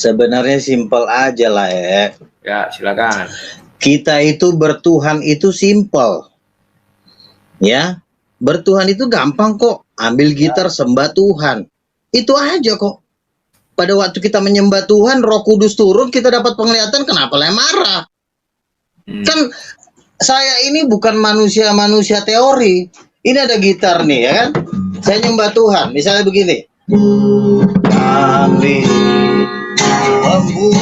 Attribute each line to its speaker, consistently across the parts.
Speaker 1: Sebenarnya simpel aja lah ya.
Speaker 2: Ya, silakan.
Speaker 1: Kita itu bertuhan itu simpel. Ya, bertuhan itu gampang kok. Ambil gitar sembah Tuhan. Itu aja kok. Pada waktu kita menyembah Tuhan, Roh Kudus turun, kita dapat penglihatan, kenapa lah marah? Kan saya ini bukan manusia teori. Ini ada gitar nih ya kan. Saya nyembah Tuhan, misalnya begini. Kami memuji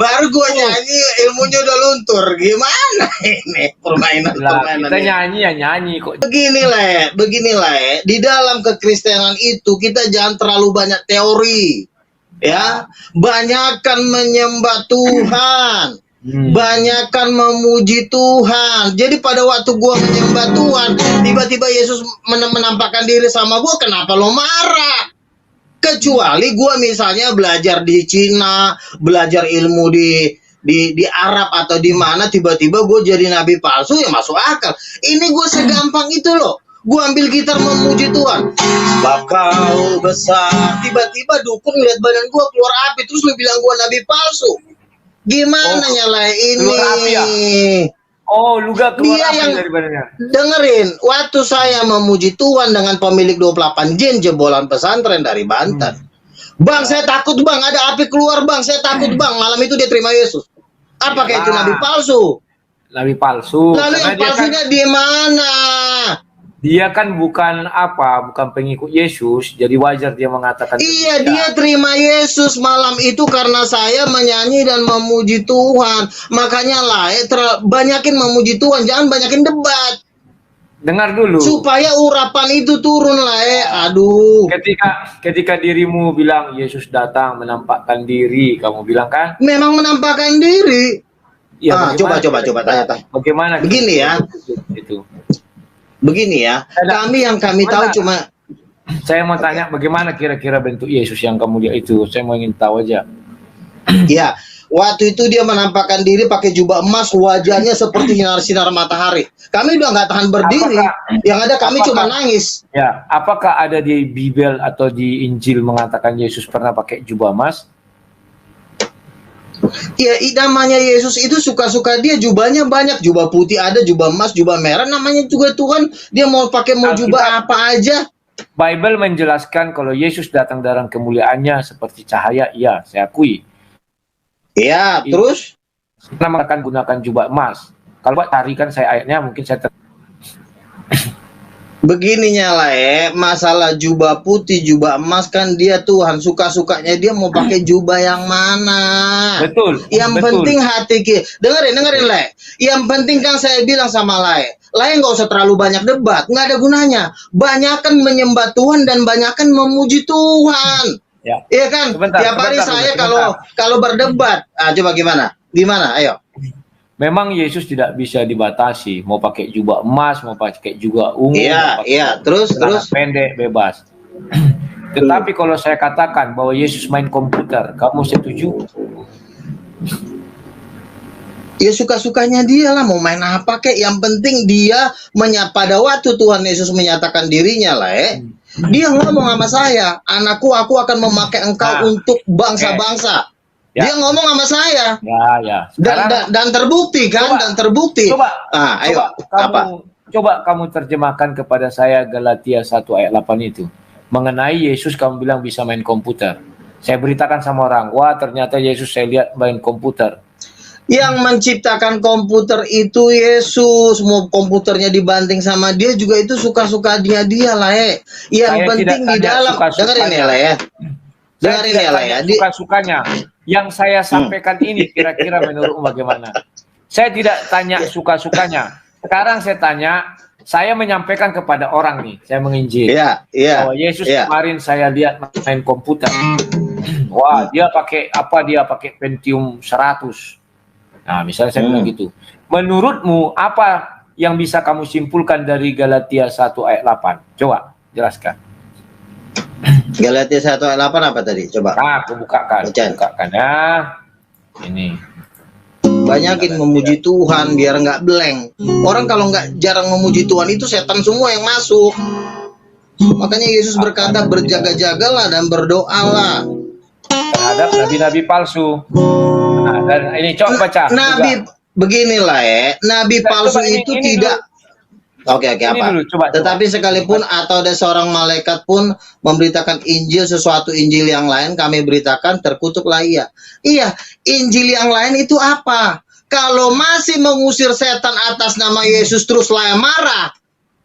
Speaker 1: baru gue nyanyi ilmunya udah luntur. Gimana ini permainan
Speaker 2: kita nyanyi kok.
Speaker 1: Beginilah di dalam kekristenan itu kita jangan terlalu banyak teori ya, banyakkan menyembah Tuhan, banyakkan memuji Tuhan. Jadi pada waktu gue menyembah Tuhan, tiba-tiba Yesus menampakkan diri sama gue, kenapa lo marah? Kecuali gue misalnya belajar di Cina, belajar ilmu di Arab atau di mana, tiba-tiba gue jadi nabi palsu, ya masuk akal. Ini gue segampang itu loh. Gue ambil gitar memuji Tuhan. Bakal besar. Tiba-tiba dukun lihat badan gue keluar api, terus lu bilang gue nabi palsu. Gimana nyalain ini?
Speaker 2: Keluar api ya? Oh, lu gak keluar
Speaker 1: Dia
Speaker 2: api
Speaker 1: yang
Speaker 2: dari badannya.
Speaker 1: Dengerin, waktu saya memuji Tuhan dengan pemilik 28 jin jebolan pesantren dari Banten. Bang, saya takut bang, ada api keluar bang, saya takut bang. Malam itu dia terima Yesus. Apakah itu nabi palsu?
Speaker 2: Nabi palsu.
Speaker 1: Lalu yang palsunya di mana?
Speaker 2: Dia kan bukan pengikut Yesus, jadi wajar dia mengatakan.
Speaker 1: Iya, dia terima Yesus malam itu karena saya menyanyi dan memuji Tuhan. Makanya banyakin memuji Tuhan, jangan banyakin debat.
Speaker 2: Dengar dulu.
Speaker 1: Supaya urapan itu turun Aduh.
Speaker 2: Ketika dirimu bilang Yesus datang menampakkan diri, kamu bilang kan?
Speaker 1: Memang menampakkan diri.
Speaker 2: Ya,
Speaker 1: coba tanya.
Speaker 2: Bagaimana?
Speaker 1: Begini ya.
Speaker 2: Itu.
Speaker 1: Begini ya, kami tahu cuma.
Speaker 2: Saya mau tanya bagaimana kira-kira bentuk Yesus yang kamu lihat itu. Saya mau ingin tahu aja.
Speaker 1: Ya, waktu itu dia menampakkan diri pakai jubah emas, wajahnya seperti sinar matahari. Kami udah nggak tahan berdiri. Yang ada kami cuma nangis.
Speaker 2: Ya, apakah ada di Bible atau di Injil mengatakan Yesus pernah pakai jubah emas?
Speaker 1: Ya, namanya Yesus itu suka-suka dia, jubahnya banyak, jubah putih ada, jubah emas, jubah merah, namanya juga Tuhan, dia mau pakai jubah apa aja.
Speaker 2: Bible menjelaskan kalau Yesus datang dalam kemuliaannya seperti cahaya, iya, saya akui.
Speaker 1: Iya, terus?
Speaker 2: Kita akan gunakan jubah emas. Kalau tarikan saya ayatnya, mungkin saya
Speaker 1: Begininya masalah jubah putih, jubah emas kan dia Tuhan, suka-sukanya dia mau pakai jubah yang mana.
Speaker 2: Betul.
Speaker 1: Yang penting hati kita. Dengerin Yang penting kan saya bilang sama nggak usah terlalu banyak debat, nggak ada gunanya. Banyakan menyembah Tuhan dan banyakan memuji Tuhan. Ya. Iya kan? Tiap hari saya kalau berdebat, coba gimana? Ayo.
Speaker 2: Memang Yesus tidak bisa dibatasi, mau pakai jubah emas, mau pakai jubah ungu,
Speaker 1: terus
Speaker 2: pendek bebas. Tetapi kalau saya katakan bahwa Yesus main komputer, kamu setuju?
Speaker 1: Ya suka-sukanya dia lah, mau main apa kek, yang penting dia pada waktu Tuhan Yesus menyatakan dirinya dia ngomong sama saya, anakku, aku akan memakai engkau untuk bangsa-bangsa. Ya. Dia ngomong sama saya.
Speaker 2: Ya.
Speaker 1: Dan terbukti kan? Coba,
Speaker 2: Coba kamu terjemahkan kepada saya Galatia 1 ayat 8 itu. Mengenai Yesus kamu bilang bisa main komputer. Saya beritakan sama orang, wah ternyata Yesus saya lihat main komputer.
Speaker 1: Yang menciptakan komputer itu Yesus. Mau komputernya dibanting sama dia juga itu suka-suka dia Yang saya penting di dalam. Dengerin ya
Speaker 2: Suka-sukanya. Yang saya sampaikan ini kira-kira menurutmu bagaimana? Saya tidak tanya suka-sukanya. Sekarang saya tanya, saya menyampaikan kepada orang nih, saya menginjil. Bahwa Yesus kemarin saya lihat main komputer. Wah, dia pakai Pentium 100. Nah, misalnya saya bilang gitu. Menurutmu apa yang bisa kamu simpulkan dari Galatia 1 ayat 8? Coba jelaskan.
Speaker 1: Galatia 1 ayat 8 apa tadi? Coba.
Speaker 2: Nah, aku bukakan ya. Ini.
Speaker 1: banyakin memuji Tuhan biar nggak blank. Orang kalau nggak jarang memuji Tuhan itu setan semua yang masuk. Makanya Yesus berkata berjaga-jagalah dan berdoalah
Speaker 2: terhadap nabi-nabi palsu. Nah, dan ini coba baca.
Speaker 1: Nabi juga. Beginilah ya, nabi palsu itu tidak. Oke, apa? Dulu, tetapi sekalipun atau ada seorang malaikat pun memberitakan Injil sesuatu Injil yang lain kami beritakan, terkutuklah ia. Iya, Injil yang lain itu apa? Kalau masih mengusir setan atas nama Yesus terus layak marah,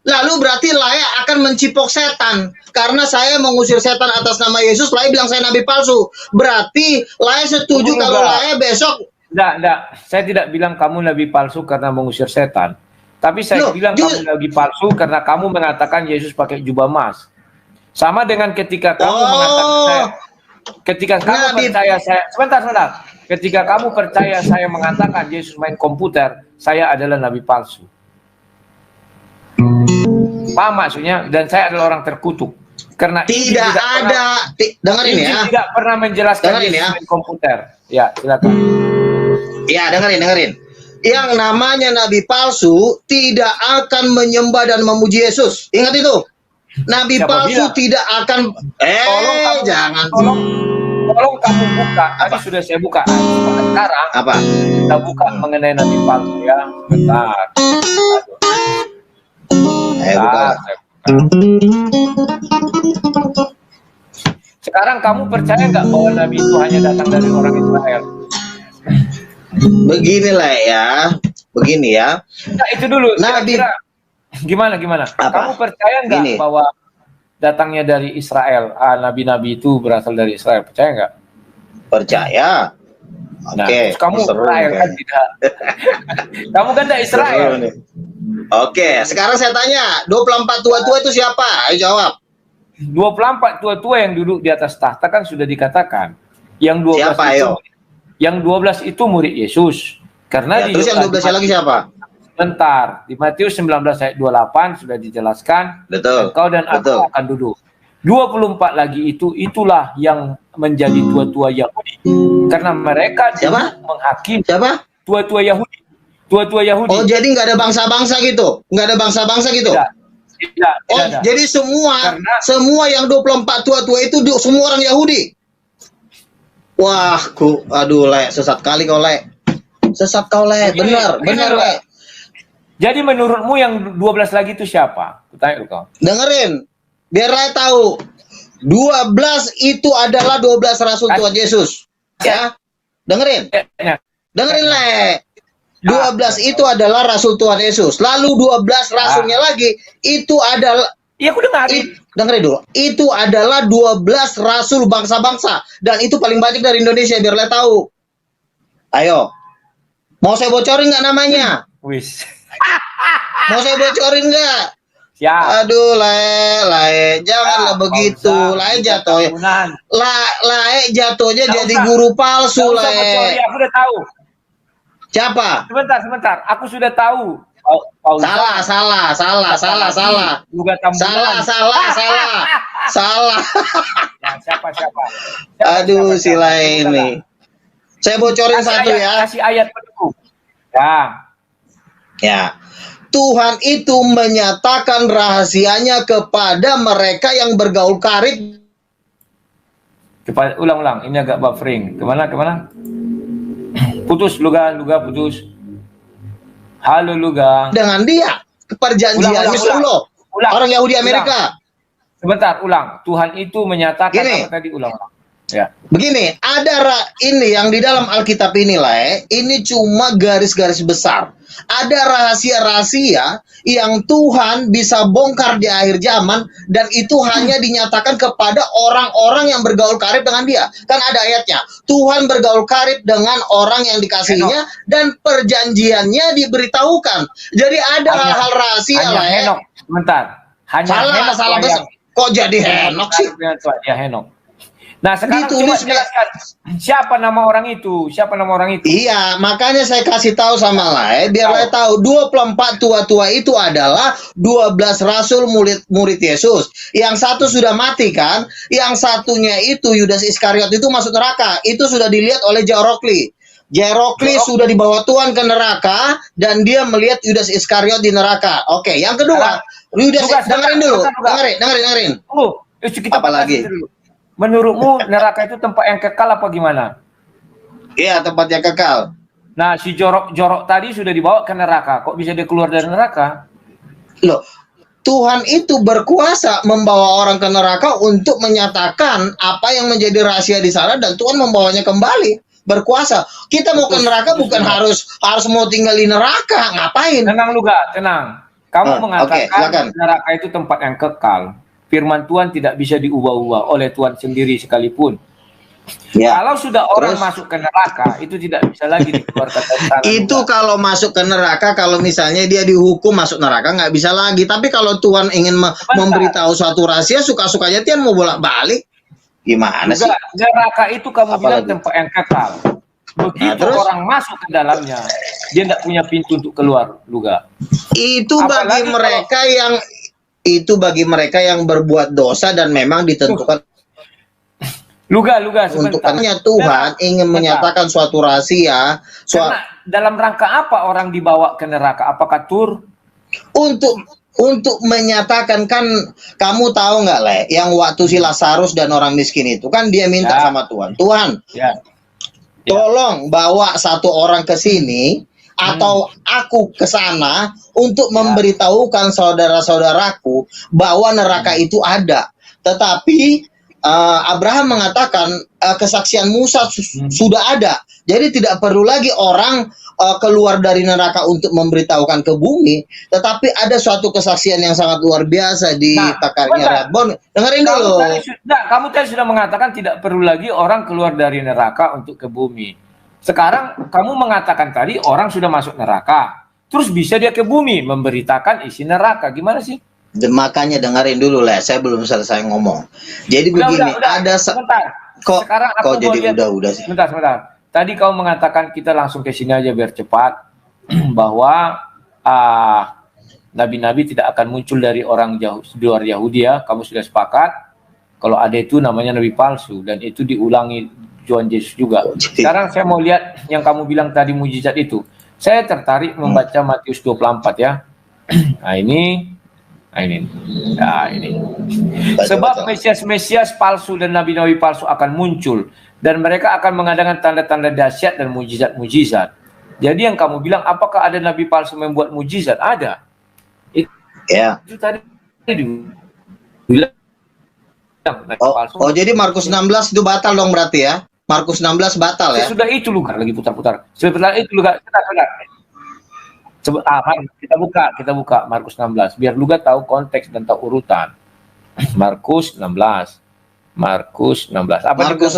Speaker 1: lalu berarti layak akan mencipok setan. Karena saya mengusir setan atas nama Yesus, layak bilang saya nabi palsu. Berarti layak setuju kalau layak besok.
Speaker 2: Enggak. Saya tidak bilang kamu nabi palsu karena mengusir setan. Tapi saya bilang kamu lagi palsu karena kamu mengatakan Yesus pakai jubah emas. Sama dengan ketika kamu mengatakan saya, ketika kamu percaya saya, sebentar. Ketika kamu percaya saya mengatakan Yesus main komputer, saya adalah nabi palsu. Paham maksudnya? Dan saya adalah orang terkutuk. Karena
Speaker 1: tidak ada, dengerin ya.
Speaker 2: Tidak pernah menjelaskan Yesus main komputer. Ya, silakan.
Speaker 1: Ya, dengerin. Yang namanya nabi palsu tidak akan menyembah dan memuji Yesus. Ingat itu. Nabi palsu tidak akan
Speaker 2: tolong kamu buka. Tadi sudah saya buka. Sekarang kita buka mengenai nabi palsu ya. Bentar. Sekarang kamu percaya nggak bahwa nabi itu hanya datang dari orang Israel?
Speaker 1: Begini ya.
Speaker 2: Nah, itu dulu. Nabi gimana? Kamu percaya nggak bahwa datangnya dari Israel? Nabi-nabi itu berasal dari Israel. Percaya nggak?
Speaker 1: Percaya. Oke.
Speaker 2: Kamu Israel kan tidak? Kamu kan tidak Israel.
Speaker 1: Oke. Sekarang saya tanya, 24 tua-tua itu siapa? Ayo jawab.
Speaker 2: 24 tua-tua yang duduk di atas tahta kan sudah dikatakan. Yang 12
Speaker 1: siapa,
Speaker 2: itu. Yang 12 itu murid Yesus. Karena
Speaker 1: terus yang 12 lagi siapa?
Speaker 2: Bentar, di Matius 19 ayat 28 sudah dijelaskan.
Speaker 1: Betul.
Speaker 2: Engkau dan aku akan duduk. 24 lagi itulah yang menjadi tua-tua Yahudi. Karena mereka menghakimi.
Speaker 1: Siapa?
Speaker 2: Tua-tua Yahudi. Tua-tua Yahudi.
Speaker 1: Oh, jadi nggak ada bangsa-bangsa gitu? Nggak ada bangsa-bangsa gitu?
Speaker 2: Tidak.
Speaker 1: Jadi semua yang 24 tua-tua itu semua orang Yahudi? Wah, aduh, sesat kali kau, Sesat kau, benar, Le.
Speaker 2: Jadi menurutmu yang 12 lagi itu siapa? Tanya kau.
Speaker 1: Dengerin, biar Le tahu. 12 itu adalah 12 rasul Tuhan Yesus. Ya. Dengerin. Dengerin, Le. 12 itu adalah rasul Tuhan Yesus. Lalu 12 rasulnya lagi itu adalah
Speaker 2: aku dengarin.
Speaker 1: Dengerin dulu. Itu adalah 12 rasul bangsa-bangsa. Dan itu paling banyak dari Indonesia, biar Le tahu. Ayo. Mau saya bocorin nggak namanya?
Speaker 2: Wis.
Speaker 1: Mau saya bocorin nggak?
Speaker 2: Siap.
Speaker 1: Aduh, Le. Janganlah begitu. Le jatuh. Le jatuhnya jadi guru palsu, Le.
Speaker 2: Aku udah tahu.
Speaker 1: Siapa?
Speaker 2: Sebentar. Aku sudah tahu.
Speaker 1: Salah.
Speaker 2: Siapa?
Speaker 1: Aduh, sila ini. Saya bocorin satu ya.
Speaker 2: Kasih ayat pendukung.
Speaker 1: Ya. Tuhan itu menyatakan rahasianya kepada mereka yang bergaul karib.
Speaker 2: Ulang. Ini agak buffering. Kemana? Putus, Luga putus. Halo Luga.
Speaker 1: Dengan dia perjanjiannya dulu. Orang Yahudi Amerika.
Speaker 2: Sebentar, ulang. Tuhan itu menyatakan apa tadi? Ulang. Ya.
Speaker 1: Begini, ini yang di dalam Alkitab ini, ini cuma garis-garis besar. Ada rahasia-rahasia yang Tuhan bisa bongkar di akhir zaman, dan itu hanya dinyatakan kepada orang-orang yang bergaul karib dengan dia. Kan ada ayatnya, Tuhan bergaul karib dengan orang yang dikasihinya, dan perjanjiannya diberitahukan. Jadi ada hal-hal rahasia
Speaker 2: Henok. Sebentar.
Speaker 1: Salah besar. Kok jadi Henok sih?
Speaker 2: Ya, Henok. Nah, sekarang coba jelaskan siapa nama orang itu? Iya,
Speaker 1: makanya saya kasih tahu sama biar Le tahu 24 tua-tua itu adalah 12 rasul murid Yesus. Yang satu sudah mati kan? Yang satunya itu Yudas Iskariot itu masuk neraka. Itu sudah dilihat oleh Jarokli. Jeroklis sudah dibawa Tuhan ke neraka dan dia melihat Yudas Iskariot di neraka. Oke, yang kedua, Yudas, dengerin dulu, dengerin.
Speaker 2: Kita
Speaker 1: apalagi?
Speaker 2: Menurutmu neraka itu tempat yang kekal apa gimana?
Speaker 1: Iya, tempat yang kekal.
Speaker 2: Nah, si jorok tadi sudah dibawa ke neraka. Kok bisa dia keluar dari neraka?
Speaker 1: Loh, Tuhan itu berkuasa membawa orang ke neraka untuk menyatakan apa yang menjadi rahasia di sana dan Tuhan membawanya kembali. Berkuasa. Kita mau ke neraka bukan harus mau tinggal di neraka. Ngapain?
Speaker 2: Tenang Luga, tenang. Kamu mengatakan neraka itu tempat yang kekal. Firman Tuhan tidak bisa diubah-ubah oleh Tuhan sendiri sekalipun. Ya. Kalau sudah orang masuk ke neraka, itu tidak bisa lagi dikeluarkan dari sana.
Speaker 1: Itu juga. Kalau masuk ke neraka, kalau misalnya dia dihukum masuk neraka, nggak bisa lagi. Tapi kalau Tuhan ingin memberitahu suatu rahasia, suka-sukanya Tuhan mau bolak-balik. Gimana sih?
Speaker 2: Neraka itu kamu bilang tempat yang kekal. Begitu orang masuk ke dalamnya, dia tidak punya pintu untuk keluar, Luga.
Speaker 1: Itu bagi mereka yang berbuat dosa dan memang ditentukan.
Speaker 2: Luga,
Speaker 1: untuknya Tuhan ingin menyatakan suatu rahasia.
Speaker 2: Dalam rangka apa orang dibawa ke neraka? Apakah
Speaker 1: untuk menyatakan, kan kamu tahu nggak Le, yang waktu si Lazarus dan orang miskin itu kan dia minta sama Tuhan, tolong bawa satu orang ke sini atau aku ke sana untuk memberitahukan saudara-saudaraku bahwa neraka itu ada. Tetapi Abraham mengatakan kesaksian Musa sudah ada, jadi tidak perlu lagi orang keluar dari neraka untuk memberitahukan ke bumi, tetapi ada suatu kesaksian yang sangat luar biasa di takarnya Radbon. Dengerin dulu.
Speaker 2: Kamu tadi sudah mengatakan tidak perlu lagi orang keluar dari neraka untuk ke bumi. Sekarang kamu mengatakan tadi orang sudah masuk neraka, terus bisa dia ke bumi memberitakan isi neraka. Gimana sih?
Speaker 1: Makanya dengerin dulu lah, saya belum selesai ngomong. Jadi begini, ada
Speaker 2: sekarang aku
Speaker 1: jadi udah sih.
Speaker 2: Sebentar. Tadi kau mengatakan kita langsung ke sini aja biar cepat, bahwa nabi-nabi tidak akan muncul dari orang luar Yahudi ya. Kamu sudah sepakat? Kalau ada itu namanya nabi palsu dan itu diulangi Tuhan Yesus juga. Sekarang saya mau lihat yang kamu bilang tadi mujizat itu. Saya tertarik membaca Matius 24 ya. Nah ini. Sebab Mesias palsu dan nabi-nabi palsu akan muncul dan mereka akan mengadakan tanda-tanda dahsyat dan mujizat. Jadi yang kamu bilang, apakah ada nabi palsu membuat mujizat? Ada. Itu tadi bilang.
Speaker 1: Jadi Markus 16 itu batal dong berarti ya? Markus 16 batal ya?
Speaker 2: Sudah itu Luka lagi putar-putar. Setelah itu Luka kita buka Markus 16 biar Luga tahu konteks dan tahu urutan. Markus 16. Apa
Speaker 1: Markus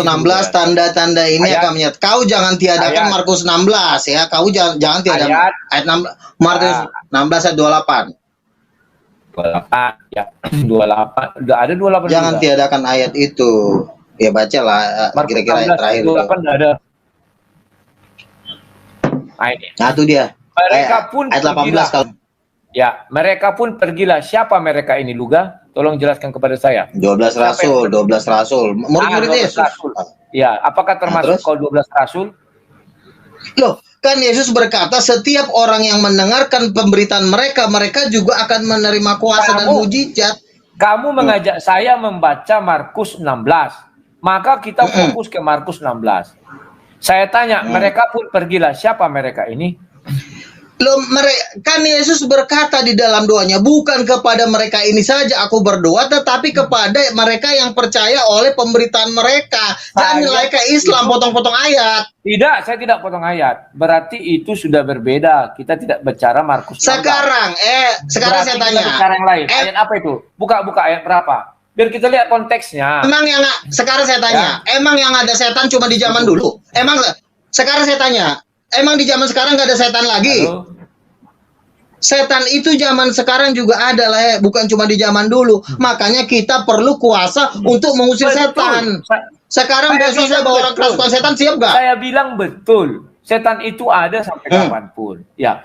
Speaker 1: 16 tanda-tanda ini akan menyatakan. Kau jangan tiadakan Markus 16 ya. Kau jangan tiadakan ayat 16. Markus 16 ayat 28.
Speaker 2: Ya. 28. Ada 28.
Speaker 1: Jangan juga tiadakan ayat itu. Ya bacalah kira-kira ayat terakhir.
Speaker 2: 28 enggak ada.
Speaker 1: Nah, itu dia.
Speaker 2: Mereka pun pergilah. Ya, mereka pun pergilah. Siapa mereka ini, Luga? Tolong jelaskan kepada saya.
Speaker 1: 12 rasul. Murid-murid Yesus.
Speaker 2: Ya, apakah termasuk kau 12 rasul?
Speaker 1: Loh, kan Yesus berkata setiap orang yang mendengarkan pemberitaan mereka juga akan menerima kuasa dan mujizat.
Speaker 2: Kamu mengajak saya membaca Markus 16. Maka kita fokus ke Markus 16. Saya tanya, mereka pun pergilah. Siapa mereka ini?
Speaker 1: Loh, kan Yesus berkata di dalam doanya, bukan kepada mereka ini saja aku berdoa, tetapi kepada mereka yang percaya oleh pemberitaan mereka. Dan nilai ke Islam, potong-potong ayat.
Speaker 2: Tidak, saya tidak potong ayat. Berarti itu sudah berbeda. Kita tidak bicara Markus 16.
Speaker 1: Sekarang saya tanya.
Speaker 2: Bicara yang lain. Ayat apa itu? Buka ayat berapa? Biar kita lihat konteksnya.
Speaker 1: Sekarang saya tanya, emang yang ada setan cuma di zaman dulu? Sekarang saya tanya, emang di zaman sekarang nggak ada setan lagi? Setan itu zaman sekarang juga ada lah ya, bukan cuma di zaman dulu. Makanya kita perlu kuasa untuk mengusir setan. Sekarang besok saya bawa orang kerasukan setan, siap nggak?
Speaker 2: Saya bilang betul. Setan itu ada sampai kapanpun. Ya,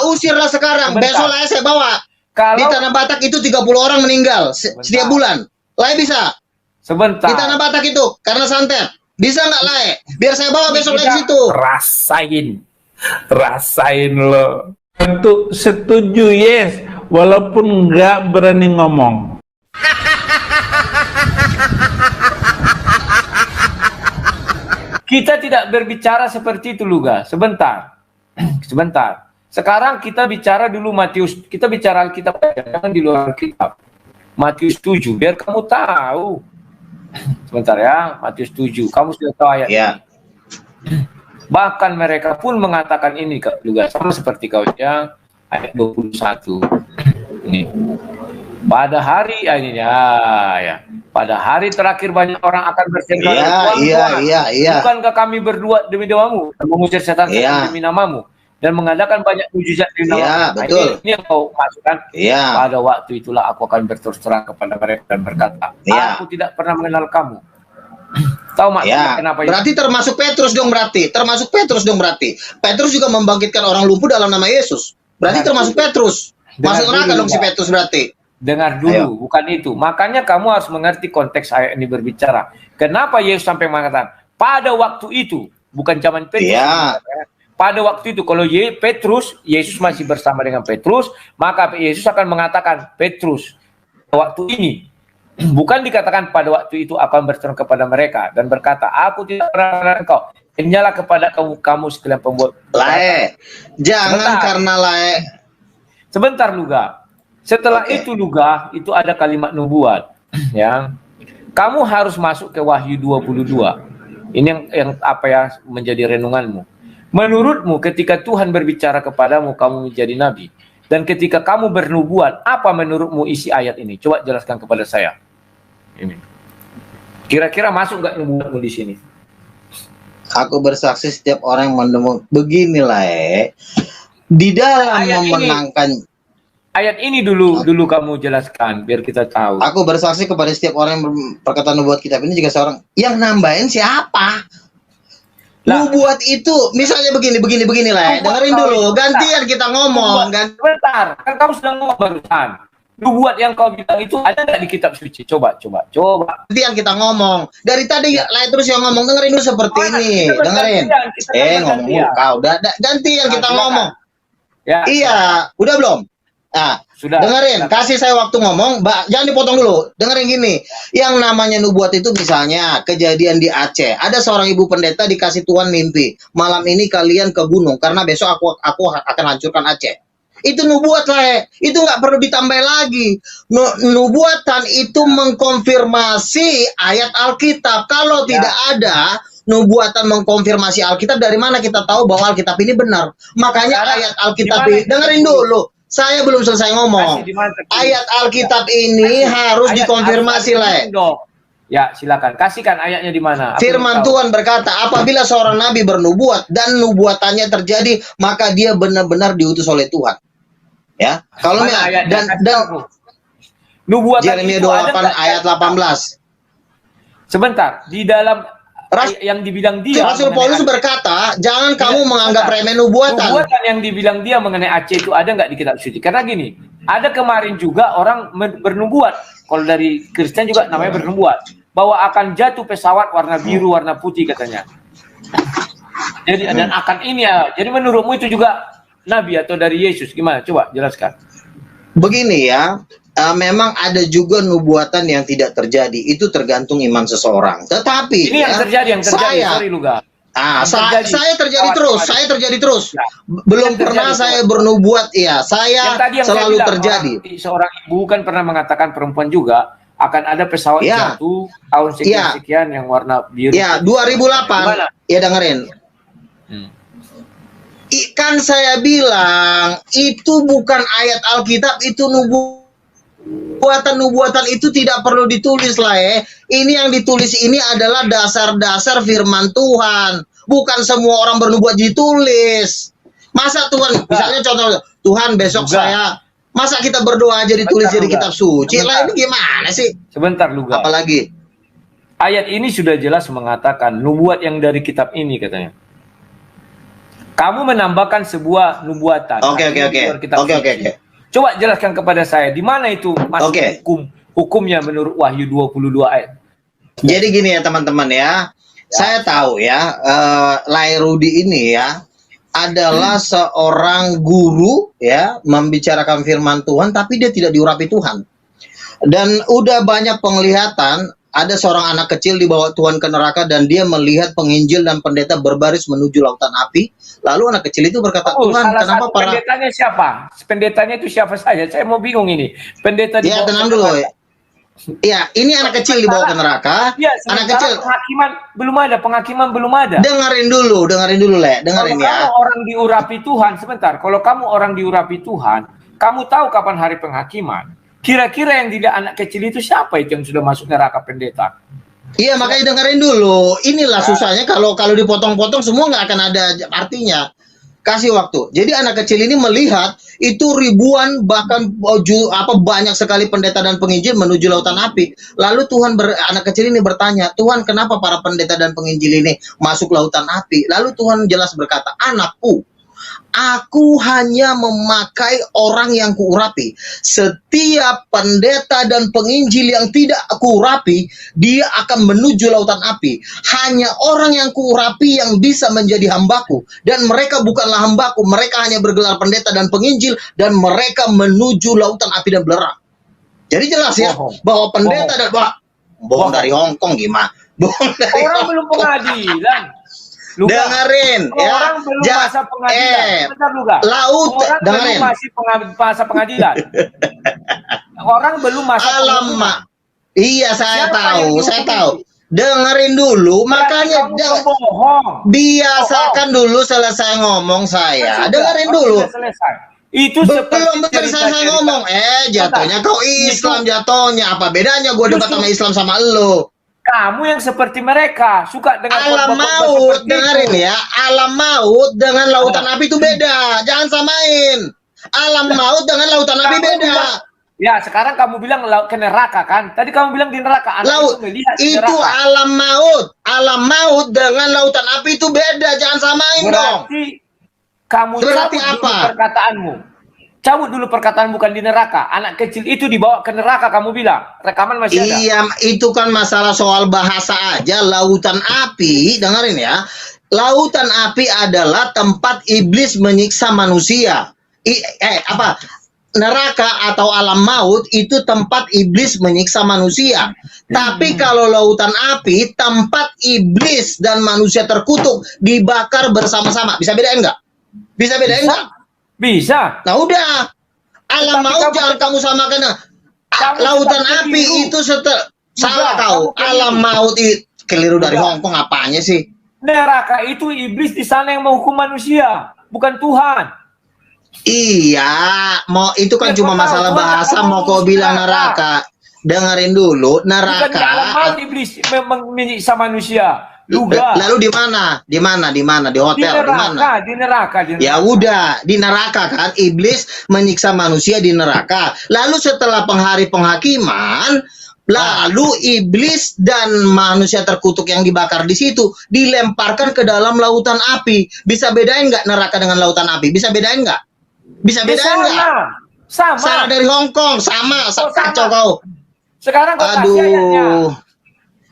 Speaker 1: usirlah sekarang. Besok lah saya bawa. Di Tanah Batak itu 30 orang meninggal setiap bulan. Lah bisa.
Speaker 2: Sebentar.
Speaker 1: Di Tanah Batak itu karena santet. Bisa nggak Lae? Biar saya bawa besok dari situ.
Speaker 3: Rasain lo. Untuk setuju yes, walaupun nggak berani ngomong.
Speaker 2: Kita tidak berbicara seperti itu, Luga. Sebentar. Sebentar. Sekarang kita bicara dulu Matius. Kita bicara Alkitab, jangan di luar Alkitab. Matius 7, biar kamu tahu. Sebentar ya, Matius 7. Kamu sudah tahu ayat ini. Bahkan mereka pun mengatakan ini juga sama seperti kau ya, ayat 21. Ini. Pada hari ini ya. Pada hari terakhir banyak orang akan bersenggolan. Bukankah kami berdua demi namamu, mengusir setan demi namamu, dan mengadakan banyak mujizat di namamu?
Speaker 1: Betul.
Speaker 2: Ini yang kau maksudkan. Pada waktu itulah aku akan berterus terang kepada mereka dan berkata, aku tidak pernah mengenal kamu. Tahu maksudnya kenapa?
Speaker 1: Berarti termasuk Petrus dong berarti. Petrus juga membangkitkan orang lumpuh dalam nama Yesus. Berarti termasuk Petrus. Masuk neraka dong si Petrus berarti.
Speaker 2: Dengar dulu, bukan itu. Makanya kamu harus mengerti konteks ayat ini berbicara. Kenapa Yesus sampai mengatakan pada waktu itu, bukan zaman Petrus. Pada waktu itu, kalau Petrus, Yesus masih bersama dengan Petrus, maka Yesus akan mengatakan, Petrus, waktu ini, bukan dikatakan pada waktu itu akan berseru kepada mereka dan berkata, aku tidak pernah mengenal engkau. Nyala kepada kamu sekalian pembuat.
Speaker 1: Lae, jangan karena Lae.
Speaker 2: Sebentar Luga. Setelah itu Luga, itu ada kalimat nubuat. Ya, kamu harus masuk ke Wahyu 22. Ini yang apa ya menjadi renunganmu. Menurutmu ketika Tuhan berbicara kepadamu, kamu menjadi nabi. Dan ketika kamu bernubuat, apa menurutmu isi ayat ini? Coba jelaskan kepada saya. Ini. Kira-kira masuk nggak nubuatmu di sini?
Speaker 1: Aku bersaksi setiap orang yang menemukan. Beginilah di dalam memenangkan.
Speaker 2: Ayat ini dulu kamu jelaskan biar kita tahu.
Speaker 1: Aku bersaksi kepada setiap orang yang berkata nubuat kitab ini juga seorang yang nambahin siapa? Nubuat itu misalnya begini lah. Dengerin dulu, gantian kita ngomong.
Speaker 2: Bentar, kan kamu sedang ngomong barusan. Nubuat yang kau bilang itu ada nggak di kitab suci? Coba.
Speaker 1: Gantian kita ngomong. Dari tadi Lae terus yang ngomong, dengerin dulu seperti ini. Dengerin. Ngomong dulu kau. Gantian kita ngomong. Iya, udah belum? Nah, sudah. Dengerin, kasih saya waktu ngomong, jangan dipotong dulu. Dengerin gini, yang namanya nubuat itu misalnya kejadian di Aceh. Ada seorang ibu pendeta dikasih Tuhan mimpi, malam ini kalian ke gunung karena besok aku akan hancurkan Aceh. Itu nubuat lah, itu nggak perlu ditambah lagi. Nubuatan itu mengkonfirmasi ayat Alkitab. Kalau tidak ada nubuatan mengkonfirmasi Alkitab, dari mana kita tahu bahwa Alkitab ini benar? Makanya ayat Alkitab ini, dengerin dulu. Saya belum selesai ngomong. Ayat Alkitab ini harus dikonfirmasi, Le.
Speaker 2: Ya, silakan. Kasihkan ayatnya di mana?
Speaker 1: Firman Tuhan berkata, apabila seorang nabi bernubuat dan nubuatannya terjadi, maka dia benar-benar diutus oleh Tuhan. Ya. Kalau dan
Speaker 2: nubuatan
Speaker 1: Yeremia 28 ayat 18.
Speaker 2: Sebentar, di dalam yang dibilang dia
Speaker 1: Rasul Paulus berkata, jangan kamu menganggap remeh nubuatan.
Speaker 2: Nubuatan yang dibilang dia mengenai Aceh itu ada nggak di kitab suci? Karena gini, ada kemarin juga orang bernubuat. Kalau dari Kristen juga namanya bernubuat, bahwa akan jatuh pesawat warna biru, warna putih katanya. Jadi dan akan ini ya. Jadi menurutmu itu juga nabi atau dari Yesus? Gimana? Coba jelaskan.
Speaker 1: Begini ya. Memang ada juga nubuatan yang tidak terjadi, itu tergantung iman seseorang. Tetapi
Speaker 2: ini yang terjadi, sorry Luga.
Speaker 1: Saya terjadi terus. Ya. Belum pernah saya bernubuat, saya selalu terjadi.
Speaker 2: Seorang ibu kan pernah mengatakan perempuan juga akan ada pesawat jatuh tahun sekian yang warna biru.
Speaker 1: Ya, 2008. Ya dengerin. Kan saya bilang itu bukan ayat Alkitab, itu nubuatan itu tidak perlu ditulis lah Ini yang ditulis ini adalah dasar-dasar firman Tuhan. Bukan semua orang bernubuat ditulis. Masa Tuhan, misalnya contoh, Tuhan besok saya, masa kita berdoa aja ditulis jadi kitab suci lah, ini gimana sih?
Speaker 2: Sebentar Luga.
Speaker 1: Apalagi?
Speaker 2: Ayat ini sudah jelas mengatakan nubuat yang dari kitab ini katanya. Kamu menambahkan sebuah nubuatan. Oke. Coba jelaskan kepada saya, di mana itu hukumnya menurut Wahyu 22 ayat.
Speaker 1: Jadi gini ya teman-teman ya. Saya tahu ya, Lai Rudi ini ya adalah seorang guru ya, membicarakan firman Tuhan, tapi dia tidak diurapi Tuhan. Dan udah banyak penglihatan, ada seorang anak kecil dibawa Tuhan ke neraka dan dia melihat penginjil dan pendeta berbaris menuju lautan api. Lalu anak kecil itu berkata, Tuhan, kenapa para...
Speaker 2: Pendetanya siapa? Pendetanya itu siapa saja? Saya mau bingung ini. Pendeta
Speaker 1: ya, tenang dulu. Ya, ini anak kecil dibawa ke neraka.
Speaker 2: Ya,
Speaker 1: anak kecil.
Speaker 2: Penghakiman belum ada.
Speaker 1: Dengerin dulu, Le. Dengerin
Speaker 2: kalau
Speaker 1: ya.
Speaker 2: Kamu orang diurapi Tuhan, sebentar. Kalau kamu orang diurapi Tuhan, kamu tahu kapan hari penghakiman. Kira-kira yang tidak anak kecil itu siapa itu yang sudah masuk neraka pendeta?
Speaker 1: Iya, makanya dengerin dulu. Inilah susahnya kalau dipotong-potong semua nggak akan ada artinya. Kasih waktu. Jadi anak kecil ini melihat itu ribuan bahkan banyak sekali pendeta dan penginjil menuju lautan api. Lalu anak kecil ini bertanya, Tuhan, kenapa para pendeta dan penginjil ini masuk lautan api? Lalu Tuhan jelas berkata, anakku, aku hanya memakai orang yang kuurapi. Setiap pendeta dan penginjil yang tidak aku urapi, dia akan menuju lautan api. Hanya orang yang kuurapi yang bisa menjadi hambaku. Dan mereka bukanlah hambaku, mereka hanya bergelar pendeta dan penginjil, dan mereka menuju lautan api dan belerang. Jadi jelas ya, bahwa pendeta dan... Bohong dari Hongkong gimana? Bohong dari
Speaker 2: orang belum pengadilan. Luga.
Speaker 1: Dengerin ya.
Speaker 2: Orang belum masa pengadilan. Orang
Speaker 1: dengerin.
Speaker 2: belum masih masa pengadilan. Orang belum masa
Speaker 1: pengadilan. Iya, saya tahu. Dengerin dulu, makanya biasakan dulu selesai ngomong saya. Dengerin dulu. Itu belum selesai ngomong. Jatuhnya kau Islam jatuhnya. Apa bedanya gue debat sama Islam sama elu?
Speaker 2: Kamu yang seperti mereka suka dengan
Speaker 1: alam maut, dengerin ya, alam maut dengan lautan api itu beda, jangan samain. Alam maut dengan lautan api beda.
Speaker 2: Ya, sekarang kamu bilang ke neraka kan? Tadi kamu bilang di neraka.
Speaker 1: Laut itu alam maut dengan lautan api itu beda, jangan samain dong.
Speaker 2: Kamu berarti apa? Perkataanmu. Cabut dulu perkataan bukan di neraka. Anak kecil itu dibawa ke neraka kamu bilang. Rekaman masih ada.
Speaker 1: Iya, itu kan masalah soal bahasa aja. Lautan api, dengerin ya. Lautan api adalah tempat iblis menyiksa manusia. Neraka atau alam maut itu tempat iblis menyiksa manusia. Tapi kalau lautan api, tempat iblis dan manusia terkutuk dibakar bersama-sama. Bisa bedain nggak? Bisa bedain nggak?
Speaker 2: Bisa.
Speaker 1: Nah udah, alam maut jangan kamu samakan. Lautan api itu salah kau. Alam maut itu keliru dari Hongkong apanya sih?
Speaker 2: Neraka itu iblis di sana yang menghukum manusia, bukan Tuhan.
Speaker 1: Iya, mau itu kan cuma masalah bahasa. Mau kau bilang neraka? Dengerin dulu, neraka.
Speaker 2: Bukan di alam maut iblis menyiksa manusia. Luga.
Speaker 1: Lalu di mana? Di hotel, di mana?
Speaker 2: Di neraka.
Speaker 1: Ya udah, di neraka kan iblis menyiksa manusia di neraka. Lalu setelah penghakiman, lalu iblis dan manusia terkutuk yang dibakar di situ dilemparkan ke dalam lautan api. Bisa bedain nggak neraka dengan lautan api? Bisa bedain nggak? Bisa bedain nggak?
Speaker 2: Sama.
Speaker 1: Salah dari Hongkong, sama. Kacau kau.
Speaker 2: Sekarang kau kasih ayatnya.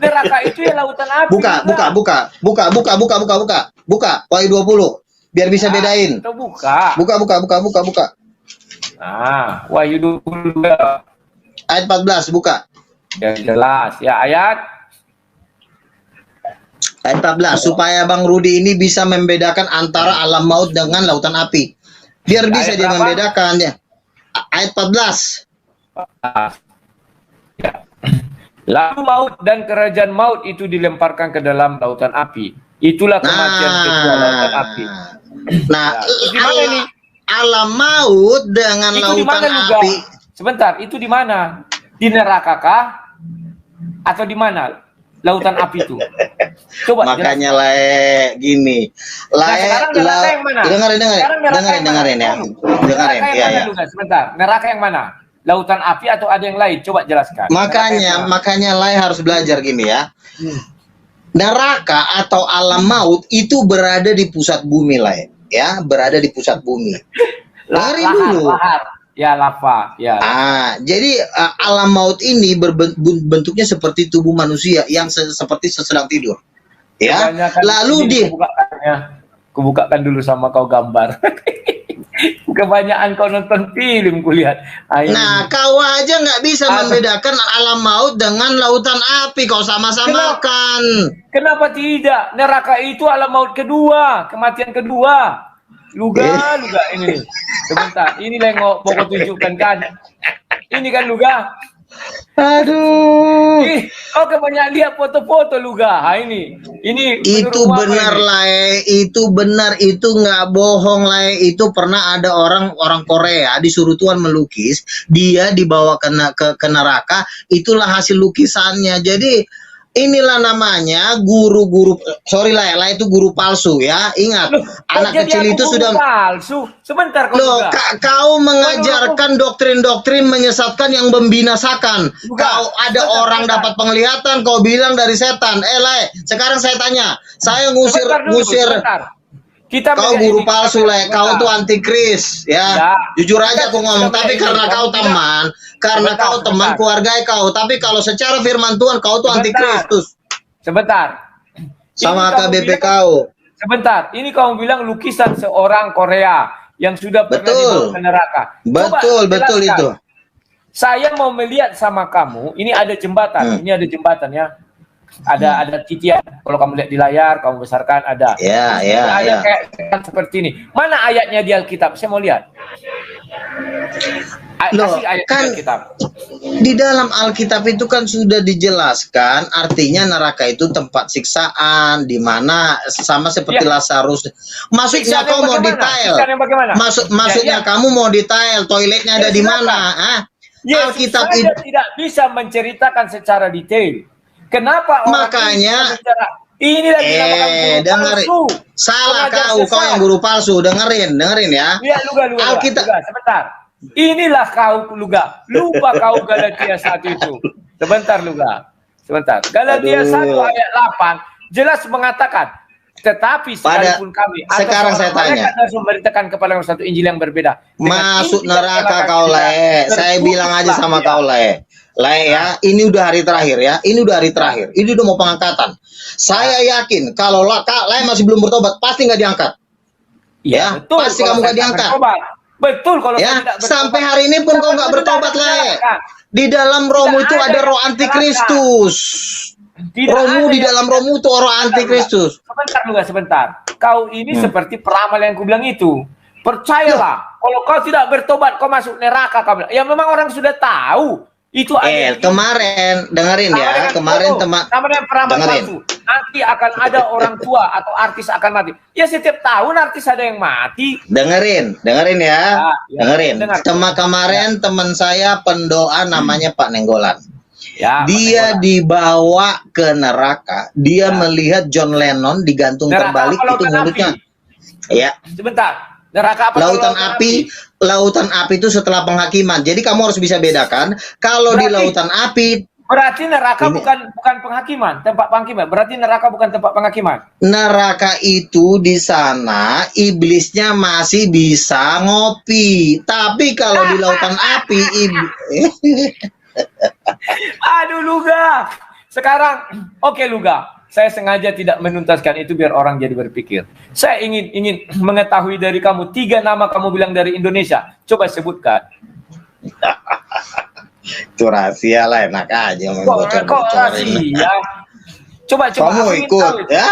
Speaker 2: Neraka itu ya lautan api. Buka. Wahyu 20. Biar bisa bedain.
Speaker 1: Itu buka.
Speaker 2: Nah, Wahyu 20.
Speaker 1: Ayat 14, buka.
Speaker 2: Ya jelas. Ya ayat
Speaker 1: 14, supaya Bang Rudi ini bisa membedakan antara alam maut dengan lautan api. Biar bisa dia membedakan ya. Ayat 14.
Speaker 2: Ya. Lalu maut dan kerajaan maut itu dilemparkan ke dalam lautan api. Itulah kematian kedua, lautan api.
Speaker 1: Nah, ya, alam maut dengan itu lautan api.
Speaker 2: Sebentar, itu di mana? Di neraka kah? Atau di mana lautan api itu? Coba. Makanya
Speaker 1: gini.
Speaker 2: Neraka yang mana?
Speaker 1: Dengerin ya.
Speaker 2: Sebentar, neraka yang mana? Lautan api atau ada yang lain? Coba jelaskan.
Speaker 1: Makanya Lai harus belajar gini ya. Neraka atau alam maut itu berada di pusat bumi, Lai. Ya, berada di pusat bumi. Lari dulu.
Speaker 2: Ya, lava. Ya.
Speaker 1: Jadi alam maut ini bentuknya seperti tubuh manusia yang seperti sedang tidur. Ya. Lalu
Speaker 2: kubukakan dulu sama kau gambar. Kebanyakan kau nonton film kulihat.
Speaker 1: Nah, kau aja nggak bisa membedakan alam maut dengan lautan api. Kau sama-samakan.
Speaker 2: Kenapa tidak? Neraka itu alam maut kedua, kematian kedua. Luga ini. Sebentar, ini lengok mau tunjukkan kan. Ini kan Luga.
Speaker 1: Aduh.
Speaker 2: Kau kebanyakan lihat foto-foto Luga. Ini
Speaker 1: itu benar lah, itu benar, itu nggak bohong lah. Itu pernah ada orang Korea disuruh Tuhan melukis, dia dibawa ke neraka, itulah hasil lukisannya. Jadi inilah namanya guru-guru, sorry lah itu guru palsu ya. Ingat, anak kecil itu sudah
Speaker 2: palsu. Sebentar
Speaker 1: kau mengajarkan doktrin-doktrin menyesatkan yang membinasakan. Kau ada orang dapat penglihatan, kau bilang dari setan. Sekarang saya tanya, saya ngusir. Kau guru palsu kau tuh antikris ya. Jujur aja aku ngomong, tapi karena kau teman, keluarga kau, tapi kalau secara firman Tuhan kau tuh antikristus.
Speaker 2: Sebentar.
Speaker 1: Sama AKBP kau.
Speaker 2: Sebentar, ini kau bilang lukisan seorang Korea yang sudah pernah dibawa ke neraka.
Speaker 1: Betul itu.
Speaker 2: Saya mau melihat sama kamu, ini ada jembatan, ya. Ada titian. Kalau kamu lihat di layar, kamu besarkan ada. Ada kayak seperti ini. Mana ayatnya di Alkitab? Saya mau lihat.
Speaker 1: Kan di dalam Alkitab itu kan sudah dijelaskan, artinya neraka itu tempat siksaan, di mana sama seperti Lazarus. Maksudnya kau mau detail? Maksudnya kamu mau detail toiletnya ada di mana? Alkitab itu
Speaker 2: tidak bisa menceritakan secara detail. Kenapa
Speaker 1: makanya
Speaker 2: ini lagi
Speaker 1: dengerin. Salah kau yang guru palsu. Dengerin ya.
Speaker 2: Alkitab. Sebentar. Inilah kau Luga. Lupa kau Galatia 1 itu. Sebentar. Galatia 1 ayat 8 jelas mengatakan, tetapi sekalipun kami
Speaker 1: sekarang saya tanya,
Speaker 2: harus memberitakan kepada satu Injil yang berbeda.
Speaker 1: Masuk neraka kau saya bilang aja sama kau ya, ini udah hari terakhir ya. Ini udah mau pengangkatan. Saya yakin kalau masih belum bertobat, pasti nggak diangkat. Ya, betul, pasti kamu nggak diangkat.
Speaker 2: Betul kalau
Speaker 1: ya, sampai hari ini pun kau nggak bertobat Di dalam rohmu itu ada roh antikristus. Rohmu di dalam rohmu itu roh antikristus.
Speaker 2: Sebentar. Kau ini seperti peramal yang kubilang itu. Percayalah, kalau kau tidak bertobat, kau masuk neraka. Ya memang orang sudah tahu. Itu
Speaker 1: kemarin dengerin ya,
Speaker 2: namanya peramal palsu. Nanti akan ada orang tua atau artis akan mati. Ya setiap tahun artis ada yang mati.
Speaker 1: Dengerin ya. Dengerin. Kemarin teman saya pendoa namanya Pak Nenggolan. Ya, dia dibawa ke neraka. Dia melihat John Lennon digantung terbalik itu mulutnya. Ya.
Speaker 2: Sebentar. Neraka apa?
Speaker 1: Lautan api itu setelah penghakiman. Jadi kamu harus bisa bedakan. Kalau di lautan api,
Speaker 2: berarti neraka bukan penghakiman, tempat penghakiman. Berarti neraka bukan tempat penghakiman.
Speaker 1: Neraka itu di sana iblisnya masih bisa ngopi. Tapi kalau di lautan api,
Speaker 2: aduh Luga. Sekarang, oke Luga. Saya sengaja tidak menuntaskan itu biar orang jadi berpikir. Saya ingin mengetahui dari kamu 3 nama kamu bilang dari Indonesia. Coba sebutkan.
Speaker 1: Itu rahasia lah, enak aja.
Speaker 2: Kok rahasia? Coba.
Speaker 1: Kamu ikut ya?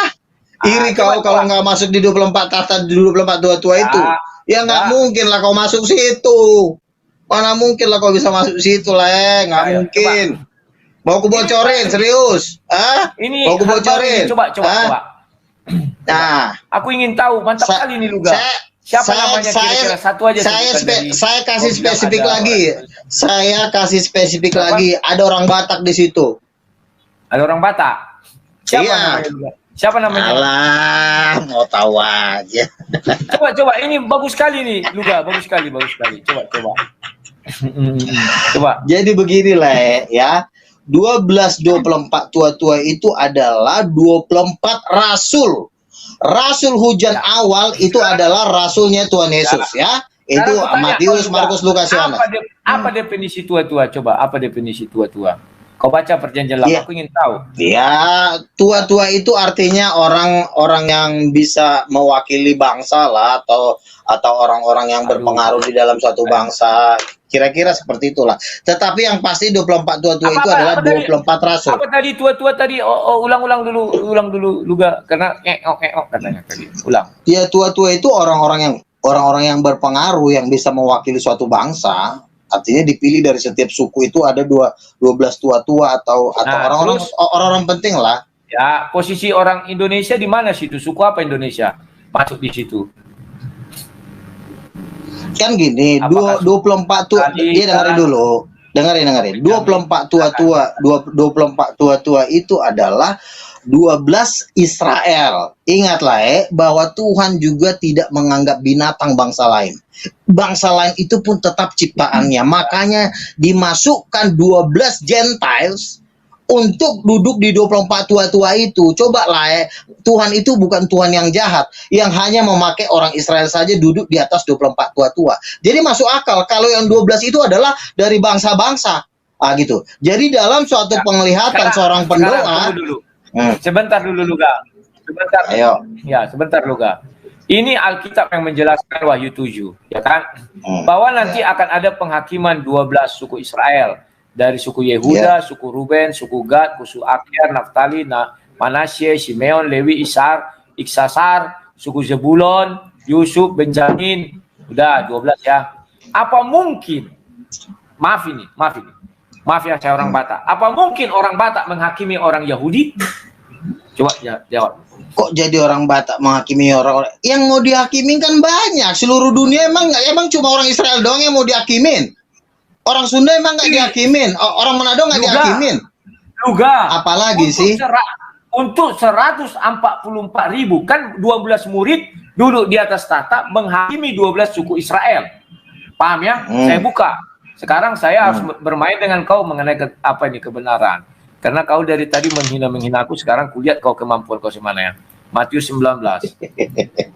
Speaker 1: Iri kau kalau nggak masuk di 24 tahta, di 24 tua itu. Ya nggak mungkin lah kau masuk situ. Mana mungkin lah kau bisa masuk situ lah, nggak mungkin. Mau aku bocorin, serius?
Speaker 2: Ini
Speaker 1: mau aku bocorin?
Speaker 2: Coba.
Speaker 1: Nah,
Speaker 2: aku ingin tahu, mantap kali ini Luga. Siapa namanya kira-kira? Satu aja.
Speaker 1: Saya kasih spesifik lagi. Saya kasih spesifik lagi. Ada orang Batak di situ.
Speaker 2: Ada orang Batak? Siapa namanya?
Speaker 1: Alah, mau tahu aja.
Speaker 2: Coba. Ini bagus sekali nih, Luga. Bagus sekali. Coba.
Speaker 1: Jadi beginilah ya. 12-24 tua-tua itu adalah 24 rasul. Rasul hujan awal itu adalah rasulnya Tuhan Yesus ya. Itu Matius, Markus, Lukas, Yohanes.
Speaker 2: Apa definisi tua-tua? Coba, apa definisi tua-tua? Kau baca perjanjian lama, aku ingin tahu.
Speaker 1: Ya, tua-tua itu artinya orang-orang yang bisa mewakili bangsa lah, atau orang-orang yang berpengaruh di dalam suatu bangsa. Kira-kira seperti itulah. Tetapi yang pasti 24 tua-tua itu adalah 24 rasul.
Speaker 2: Apa tadi tua-tua tadi? Ulang ulang dulu juga karena katanya tadi. Ulang.
Speaker 1: Ya, tua-tua itu orang-orang yang berpengaruh yang bisa mewakili suatu bangsa. Artinya dipilih dari setiap suku itu ada 12 tua-tua atau orang-orang penting lah.
Speaker 2: Ya, posisi orang Indonesia di mana situ? Suku apa Indonesia? Masuk di situ.
Speaker 1: Kan gini, 24 tua, dia dengerin. 24 tua-tua itu adalah 12 Israel. Ingatlah bahwa Tuhan juga tidak menganggap binatang bangsa lain. Bangsa lain itu pun tetap ciptaannya. Makanya dimasukkan 12 Gentiles untuk duduk di 24 tua-tua itu. Cobalah Tuhan itu bukan Tuhan yang jahat, yang hanya memakai orang Israel saja duduk di atas 24 tua-tua. Jadi masuk akal kalau yang 12 itu adalah dari bangsa-bangsa. Gitu. Jadi dalam suatu penglihatan seorang pendoa.
Speaker 2: Sebentar dulu Luga. Sebentar.
Speaker 1: Ayo.
Speaker 2: Ya, sebentar Luga. Ini Alkitab yang menjelaskan Wahyu 7, ya kan? Bahwa nanti akan ada penghakiman 12 suku Israel. Dari suku Yehuda, suku Ruben, suku Gad, suku Akhir, Naftali, Manasye, Simeon, Lewi, Iksasar, suku Zebulon, Yusuf, Benjamin. Udah 12 ya. Apa mungkin, maaf ya saya orang Batak. Apa mungkin orang Batak menghakimi orang Yahudi? Coba jawab.
Speaker 1: Kok jadi orang Batak menghakimi orang-orang yang mau dihakimin? Kan banyak seluruh dunia. Emang cuma orang Israel doang yang mau dihakimin? Orang Sunda emang nggak dihakimin? Orang Manado nggak dihakimin?
Speaker 2: Juga.
Speaker 1: Apalagi sih?
Speaker 2: Untuk 144.000 kan 12 murid duduk di atas tahta menghakimi 12 suku Israel. Paham ya? Saya buka. Sekarang saya harus bermain dengan kau mengenai kebenaran. Karena kau dari tadi menghina aku, sekarang kulihat kau kemampuan kau semana ya. Matius 19.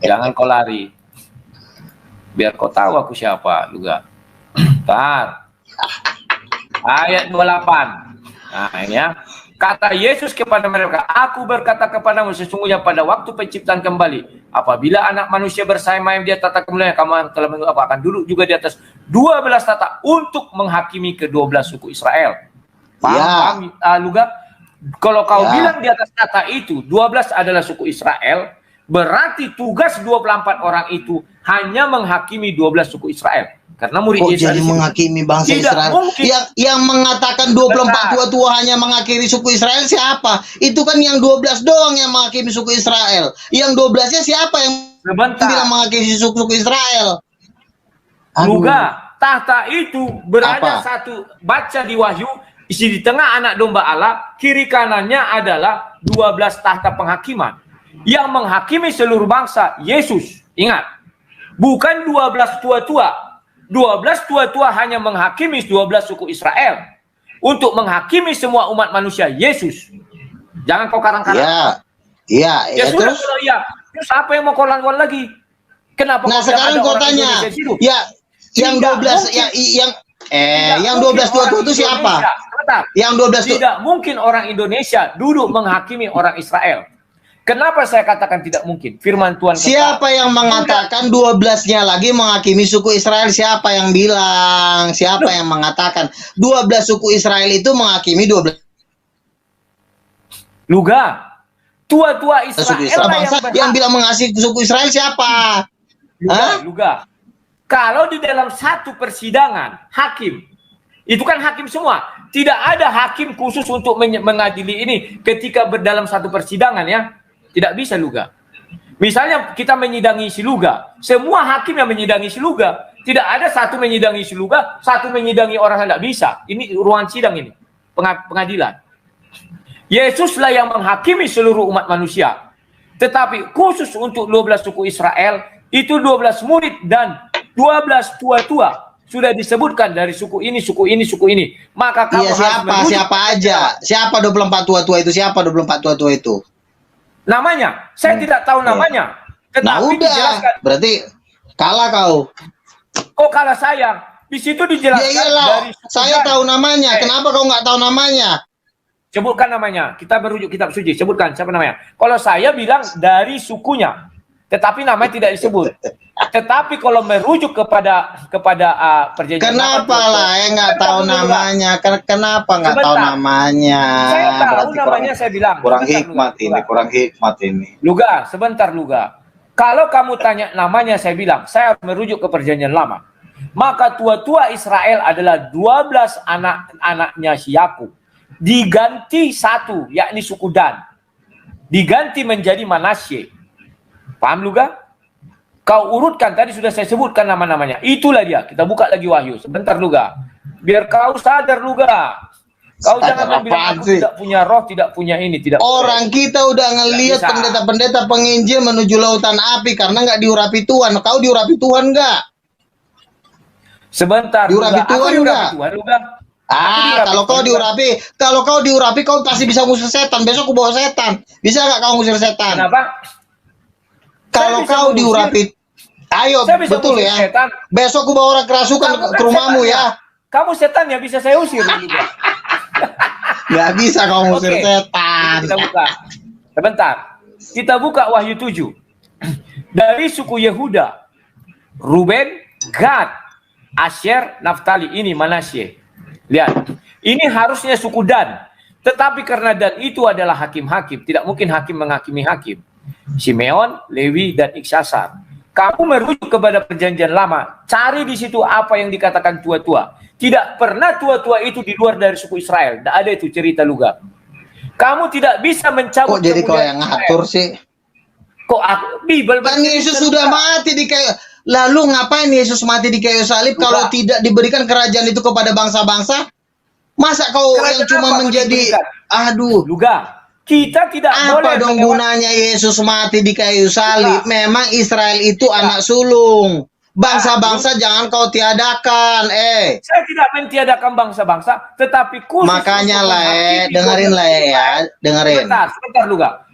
Speaker 2: Jangan kau lari. Biar kau tahu aku siapa juga. Bentar. Ayat 28. Nah ini ya. Kata Yesus kepada mereka, aku berkata kepadamu sesungguhnya pada waktu penciptaan kembali, apabila anak manusia bersaing-maing dia tata kemuliaan, kamu telah menunggu akan duduk juga di atas 12 tata untuk menghakimi ke-12 suku Israel. Paham Luga? Kalau kau bilang di atas tata itu 12 adalah suku Israel, berarti tugas 24 orang itu hanya menghakimi 12 suku Israel. Karena murid Yesus
Speaker 1: jadi menghakimi bangsa Israel. Yang mengatakan 24 tua-tua hanya menghakimi suku Israel siapa? Itu kan yang 12 doang yang menghakimi suku Israel. Yang 12-nya siapa yang bilang menghakimi suku Israel?
Speaker 2: Luga, tahta itu berada satu, baca di Wahyu, isi di tengah anak domba Allah, kiri kanannya adalah 12 tahta penghakiman. Yang menghakimi seluruh bangsa, Yesus. Ingat, bukan 12 tua-tua. 12 tua-tua hanya menghakimi 12 suku Israel. Untuk menghakimi semua umat manusia, Yesus. Jangan kau karang-karang.
Speaker 1: Iya.
Speaker 2: Sudah kalau iya. Terus apa yang mau kau lakukan lagi? Kenapa
Speaker 1: kau sekarang kau tanya? Yang 12 yang 12 tua-tua itu siapa? Yang 12
Speaker 2: tidak mungkin orang Indonesia duduk menghakimi orang Israel. Kenapa saya katakan tidak mungkin? Firman Tuhan kata,
Speaker 1: siapa yang mengatakan 12-nya lagi menghakimi suku Israel? Siapa yang bilang? Siapa yang mengatakan 12 suku Israel itu menghakimi 12?
Speaker 2: Luga. Tua-tua Israel
Speaker 1: yang bilang mengasihi suku Israel siapa?
Speaker 2: Luga. Kalau di dalam satu persidangan hakim, itu kan hakim semua. Tidak ada hakim khusus untuk mengadili ini ketika dalam satu persidangan ya. Tidak bisa Luga. Misalnya kita menyidangi si Luga, semua hakim yang menyidangi si Luga, tidak ada satu menyidangi si Luga, satu menyidangi orang yang tidak bisa. Ini ruangan sidang ini, pengadilan. Yesuslah yang menghakimi seluruh umat manusia. Tetapi khusus untuk 12 suku Israel, itu 12 murid dan 12 tua-tua. Sudah disebutkan dari suku ini, suku ini, suku ini. Maka kamu
Speaker 1: siapa aja? Siapa 24 tua-tua itu? Siapa 24 tua-tua itu?
Speaker 2: Namanya, saya tidak tahu namanya. Tetapi dijelaskan.
Speaker 1: Berarti kalah kau.
Speaker 2: Kok kalah saya? Di situ dijelaskan.
Speaker 1: Ya iyalah, saya tahu namanya. Kenapa kau nggak tahu namanya?
Speaker 2: sebutkan namanya. Kita merujuk kitab suci, sebutkan siapa namanya. Kalau saya bilang dari sukunya, tetapi namanya tidak disebut. Tetapi kalau merujuk kepada perjanjian
Speaker 1: Kenapa lah nggak tahu namanya? Kenapa nggak tahu namanya?
Speaker 2: Saya tahu
Speaker 1: Berarti
Speaker 2: namanya, saya bilang.
Speaker 1: Kurang
Speaker 2: Sebentar,
Speaker 1: hikmat
Speaker 2: Luga.
Speaker 1: ini, kurang hikmat ini.
Speaker 2: Luga, sebentar Luga. Kalau kamu tanya namanya, saya bilang, saya merujuk ke perjanjian lama. Maka tua-tua Israel adalah 12 anak-anaknya si Yakub. Diganti satu, yakni suku Dan. Diganti menjadi Manasye. Paham Luga? Kau urutkan, tadi sudah saya sebutkan nama-namanya. Itulah dia. Kita buka lagi Wahyu. Sebentar Luga. Biar kau sadar Luga. Kau jangan bilang aku tidak punya roh, tidak punya ini, tidak.
Speaker 1: Orang kita udah ngelihat pendeta-pendeta penginjil menuju lautan api karena nggak diurapi Tuhan. Kau diurapi Tuhan nggak?
Speaker 2: Sebentar.
Speaker 1: Diurapi Tuhan nggak? Kalau kau diurapi, kau pasti bisa ngusir setan. Besok aku bawa setan. Bisa nggak kau ngusir setan?
Speaker 2: Kenapa?
Speaker 1: Kalau kau diurapi, ayo betul ya. Setan. Besok aku bawa orang kerasukan ke rumahmu ya.
Speaker 2: Kamu setan ya, bisa saya usir juga.
Speaker 1: Nggak bisa kau ngusir setan.
Speaker 2: Kita buka. Sebentar. Kita buka Wahyu 7. Dari suku Yehuda, Ruben, Gad, Asher, Naftali. Ini Manasye. Lihat. Ini harusnya suku Dan. Tetapi karena Dan itu adalah hakim-hakim, tidak mungkin hakim menghakimi hakim. Simeon, Lewi, dan Iksasar. Kamu merujuk kepada perjanjian lama. Cari di situ apa yang dikatakan tua-tua. Tidak pernah tua-tua itu di luar dari suku Israel. Tidak ada itu cerita Luga. Kamu tidak bisa mencabut.
Speaker 1: Kok jadi kau yang ngatur sih?
Speaker 2: Kok aku Bible
Speaker 1: kan Yesus sudah mati di kayu. Lalu ngapain Yesus mati di kayu salib kalau tidak diberikan kerajaan itu kepada bangsa-bangsa? Masa kau kerajaan yang cuma menjadi aduh
Speaker 2: Luga. Kita tidak boleh.
Speaker 1: Apa dong gunanya Yesus mati di kayu salib? Memang Israel itu anak sulung. Bangsa-bangsa jangan kau tiadakan.
Speaker 2: Saya tidak mentiadakan bangsa-bangsa, tetapi khusus.
Speaker 1: Makanya lah dengerin lah ya, dengerin.
Speaker 2: Sebentar Luga.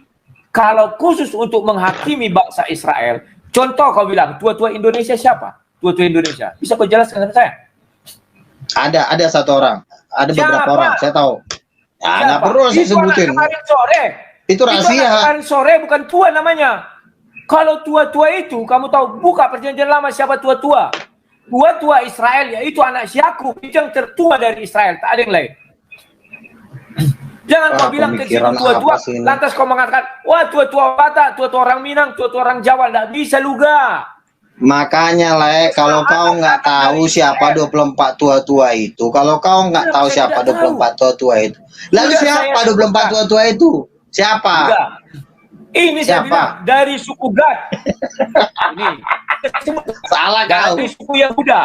Speaker 2: Kalau khusus untuk menghakimi bangsa Israel, contoh kau bilang tua-tua Indonesia siapa? Tua-tua Indonesia. Bisa kau jelaskan ke saya?
Speaker 1: Ada satu orang. Ada beberapa orang, saya tahu. Nggak perlu saya sebutin. Itu rahasia.
Speaker 2: Kemarin sore bukan tua namanya. Kalau tua-tua itu, kamu tahu, buka perjanjian lama siapa tua-tua. Tua-tua Israel, yaitu anak Yakub, itu yang tertua dari Israel. Tak ada yang lain. Jangan kau bilang ke situ tua-tua, lantas kau mengatakan, wah tua-tua Batak, tua-tua orang Minang, tua-tua orang Jawa. Tidak bisa Luga.
Speaker 1: Makanya lah kalau kau nggak tahu siapa 24 tua-tua itu, kalau kau nggak tahu siapa 24 tua-tua itu, lalu siapa 24 tua-tua itu? Siapa?
Speaker 2: Ini saya bilang dari suku Gad. Ini
Speaker 1: salah kau.
Speaker 2: Dari suku Yehuda,